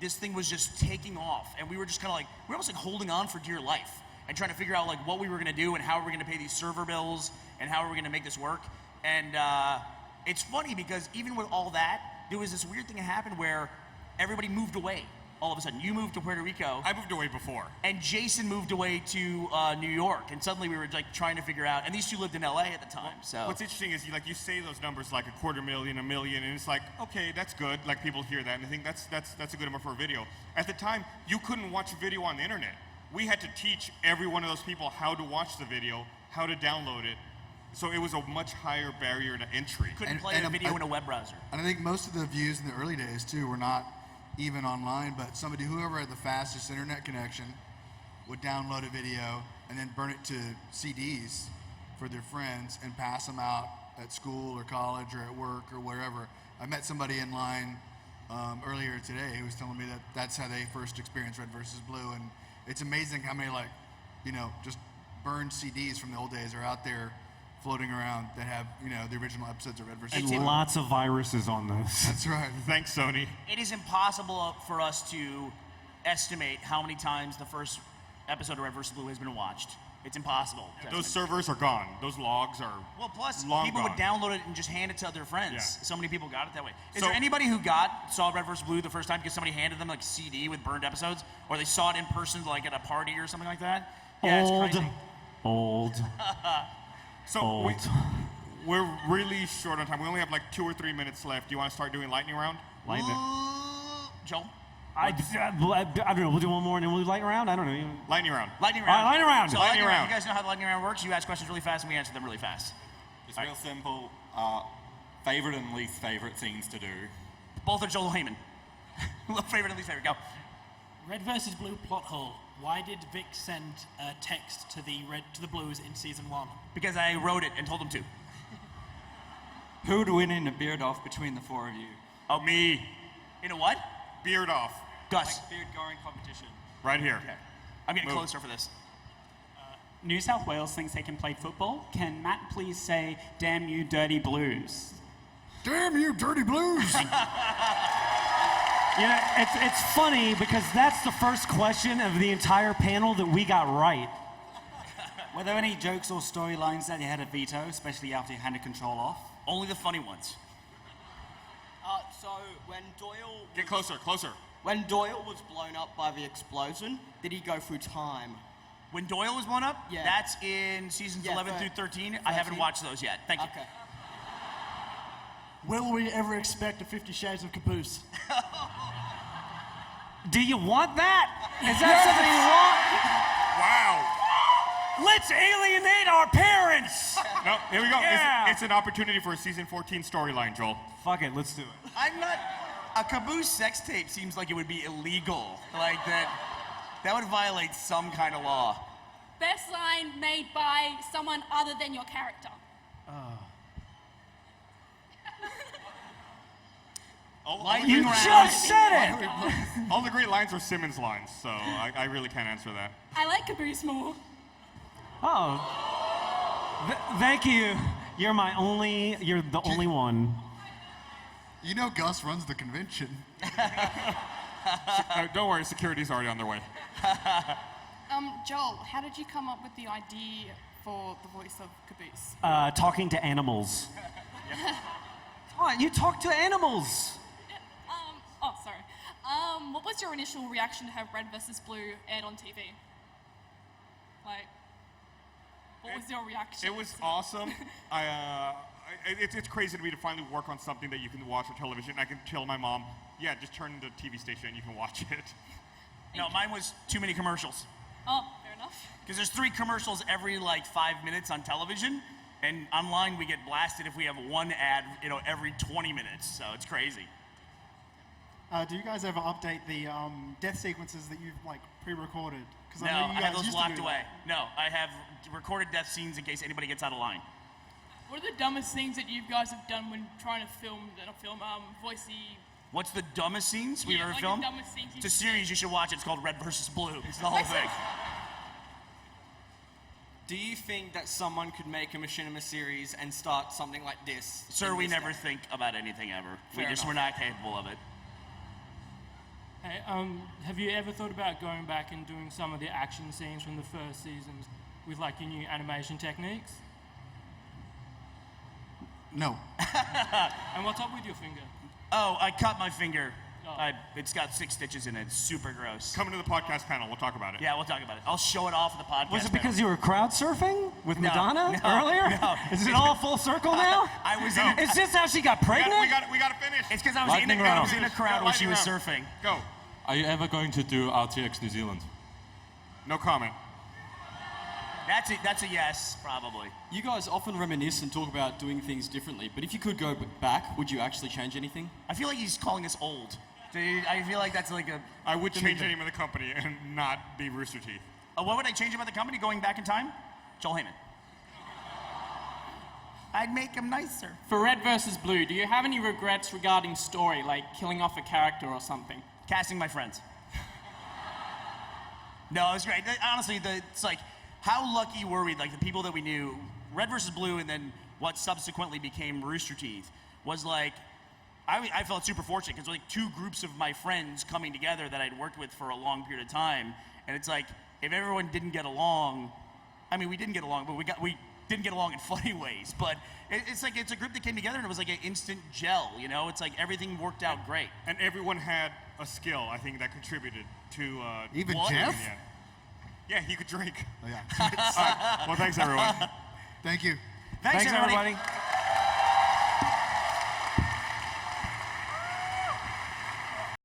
Speaker 5: this thing was just taking off. And we were just kind of like, we were almost like holding on for dear life and trying to figure out like what we were gonna do and how we were gonna pay these server bills and how we were gonna make this work. And it's funny because even with all that, there was this weird thing that happened where everybody moved away. All of a sudden, you moved to Puerto Rico.
Speaker 3: I moved away before.
Speaker 5: And Jason moved away to New York. And suddenly we were like trying to figure out, and these two lived in LA at the time, so.
Speaker 3: What's interesting is you say those numbers like 250,000, 1 million, and it's like, okay, that's good. Like people hear that and they think that's a good number for a video. At the time, you couldn't watch a video on the internet. We had to teach every one of those people how to watch the video, how to download it. So it was a much higher barrier to entry.
Speaker 5: Couldn't play a video in a web browser.
Speaker 4: And I think most of the views in the early days too were not even online, but whoever had the fastest internet connection would download a video and then burn it to CDs for their friends and pass them out at school or college or at work or wherever. I met somebody in line earlier today who was telling me that that's how they first experienced Red vs. Blue, and it's amazing how many just burned CDs from the old days are out there floating around that have, the original episodes of Red vs. Blue.
Speaker 6: And lots of viruses on those.
Speaker 4: That's right.
Speaker 3: Thanks, Sony.
Speaker 5: It is impossible for us to estimate how many times the first episode of Red vs. Blue has been watched. It's impossible.
Speaker 3: Those servers are gone. Those logs are
Speaker 5: plus
Speaker 3: long
Speaker 5: people
Speaker 3: gone.
Speaker 5: would download it and just hand it to their friends.
Speaker 3: Yeah.
Speaker 5: So many people got it that way. Is
Speaker 3: So-
Speaker 5: there anybody who saw Red vs. Blue the first time because somebody handed them like a CD with burned episodes, or they saw it in person like at a party or something like that? Yeah, it's crazy.
Speaker 6: Old.
Speaker 3: So we're really short on time. We only have like 2 or 3 minutes left. Do you want to start doing lightning round?
Speaker 5: Joel?
Speaker 6: I don't know. We'll do one more and then we'll do lightning round. I don't know.
Speaker 3: Lightning round.
Speaker 5: Lightning round.
Speaker 6: Lightning round.
Speaker 5: So
Speaker 3: Lightning round.
Speaker 5: You guys know how the lightning round works? You ask questions really fast and we answer them really fast.
Speaker 15: It's real simple. Favorite and least favorite things to do.
Speaker 5: Both are Joel Heyman. Favorite and least favorite. Go.
Speaker 16: Red vs. Blue plot hole. Why did Vic send a text to the Blues in season 1?
Speaker 5: Because I wrote it and told them to.
Speaker 15: Who would win in a beard off between the 4 of you?
Speaker 5: Oh, me. In a what?
Speaker 3: Beard off.
Speaker 5: Gus.
Speaker 15: Like beard going competition.
Speaker 3: Right here.
Speaker 5: Okay. I'm getting
Speaker 3: Move.
Speaker 5: closer for this.
Speaker 17: New South Wales thinks they can play football. Can Matt please say, "Damn you, dirty Blues"?
Speaker 4: Damn you, dirty Blues!
Speaker 6: It's funny because that's the first question of the entire panel that we got right.
Speaker 18: Were there any jokes or storylines that you had a veto, especially after you handed control off?
Speaker 5: Only the funny ones.
Speaker 19: So when Doyle...
Speaker 3: Get closer, closer.
Speaker 19: When Doyle was blown up by the explosion, did he go through time?
Speaker 5: When Doyle was blown up?
Speaker 19: Yeah.
Speaker 5: That's in seasons 11 through 13. I haven't watched those yet. Thank you.
Speaker 19: Okay.
Speaker 16: Will we ever expect a 50 Shades of Caboose?
Speaker 6: Do you want that? Is that something you want?
Speaker 3: Wow.
Speaker 6: Let's alienate our parents.
Speaker 3: No, here we go.
Speaker 6: Yeah.
Speaker 3: It's an opportunity for a season 14 storyline, Joel.
Speaker 6: Fuck it, let's do it.
Speaker 5: I'm not... A Caboose sex tape seems like it would be illegal. Like that would violate some kind of law.
Speaker 14: Best line made by someone other than your character.
Speaker 3: You
Speaker 6: just said it!
Speaker 3: All the great lines are Simmons lines, so I really can't answer that.
Speaker 14: I like Caboose more.
Speaker 6: Oh. Thank you. You're the only one.
Speaker 4: You know Gus runs the convention.
Speaker 3: Don't worry, security's already on their way.
Speaker 14: Joel, how did you come up with the idea for the voice of Caboose?
Speaker 6: Talking to animals. What? You talk to animals.
Speaker 14: Sorry. What was your initial reaction to have Red vs. Blue aired on TV? Like, what was your reaction?
Speaker 3: It was awesome. It's crazy to me to finally work on something that you can watch on television. I can tell my mom, yeah, just turn the TV station and you can watch it.
Speaker 5: No, mine was too many commercials.
Speaker 14: Oh, fair enough.
Speaker 5: Because there's 3 commercials every 5 minutes on television, and online we get blasted if we have one ad, every 20 minutes. So it's crazy.
Speaker 20: Do you guys ever update the death sequences that you've like pre-recorded? Because
Speaker 5: No,
Speaker 20: I know you
Speaker 5: I
Speaker 20: guys
Speaker 5: have those
Speaker 20: used
Speaker 5: locked
Speaker 20: to do
Speaker 5: away.
Speaker 20: that.
Speaker 5: No, I have recorded death scenes in case anybody gets out of line.
Speaker 21: What are the dumbest things that you guys have done when trying to film voicey?
Speaker 5: What's the dumbest scenes we've
Speaker 21: Yeah,
Speaker 5: ever
Speaker 21: like the
Speaker 5: filmed?
Speaker 21: dumbest scenes
Speaker 5: It's a series you should watch. It's called Red versus Blue. It's the whole
Speaker 21: Makes
Speaker 5: thing.
Speaker 21: sense.
Speaker 19: Do you think that someone could make a machinima series and start something like this?
Speaker 5: Sir,
Speaker 19: in
Speaker 5: we
Speaker 19: this
Speaker 5: never
Speaker 19: day?
Speaker 5: think about anything ever.
Speaker 19: Fair
Speaker 5: We're
Speaker 19: enough.
Speaker 5: not capable of it.
Speaker 22: Hey, have you ever thought about going back and doing some of the action scenes from the first seasons with like your new animation techniques?
Speaker 4: No.
Speaker 22: And what's up with your finger?
Speaker 5: Oh, I cut my finger.
Speaker 22: Oh.
Speaker 5: It's got 6 stitches in it. It's super gross.
Speaker 3: Come to the podcast panel. We'll talk about it.
Speaker 5: Yeah, we'll talk about it. I'll show it off at the podcast.
Speaker 6: Was it because you were crowd surfing with
Speaker 5: No,
Speaker 6: Madonna
Speaker 5: no,
Speaker 6: earlier?
Speaker 5: no.
Speaker 6: Is it all full circle now?
Speaker 5: I was in.
Speaker 6: Is this how she got pregnant?
Speaker 3: We got to finish.
Speaker 5: It's because I was in a crowd when she was surfing.
Speaker 3: Go.
Speaker 23: Are you ever going to do RTX New Zealand?
Speaker 3: No comment.
Speaker 5: That's a yes, probably.
Speaker 24: You guys often reminisce and talk about doing things differently, but if you could go back, would you actually change anything?
Speaker 5: I feel like he's calling us old. Dude, I feel like that's like a...
Speaker 3: I would change the name of the company and not be Rooster Teeth.
Speaker 5: What would I change about the company going back in time? Joel Heyman. I'd make him nicer.
Speaker 21: For Red versus Blue, do you have any regrets regarding story, like killing off a character or something?
Speaker 5: Casting my friends. No, it was great. Honestly, it's like, how lucky were we, like the people that we knew, Red versus Blue and then what subsequently became Rooster Teeth, was like, I felt super fortunate because like 2 groups of my friends coming together that I'd worked with for a long period of time, and it's like, if everyone didn't get along, I mean, we didn't get along, but we didn't get along in funny ways, but it's like, it's a group that came together and it was like an instant gel, you know? It's like everything worked out great.
Speaker 3: And everyone had a skill, I think, that contributed to...
Speaker 4: Even
Speaker 3: what?
Speaker 4: Jeff?
Speaker 3: Yeah, he could drink.
Speaker 4: Oh, yeah.
Speaker 3: All right. Well, thanks, everyone.
Speaker 4: Thank you.
Speaker 5: Thanks everybody.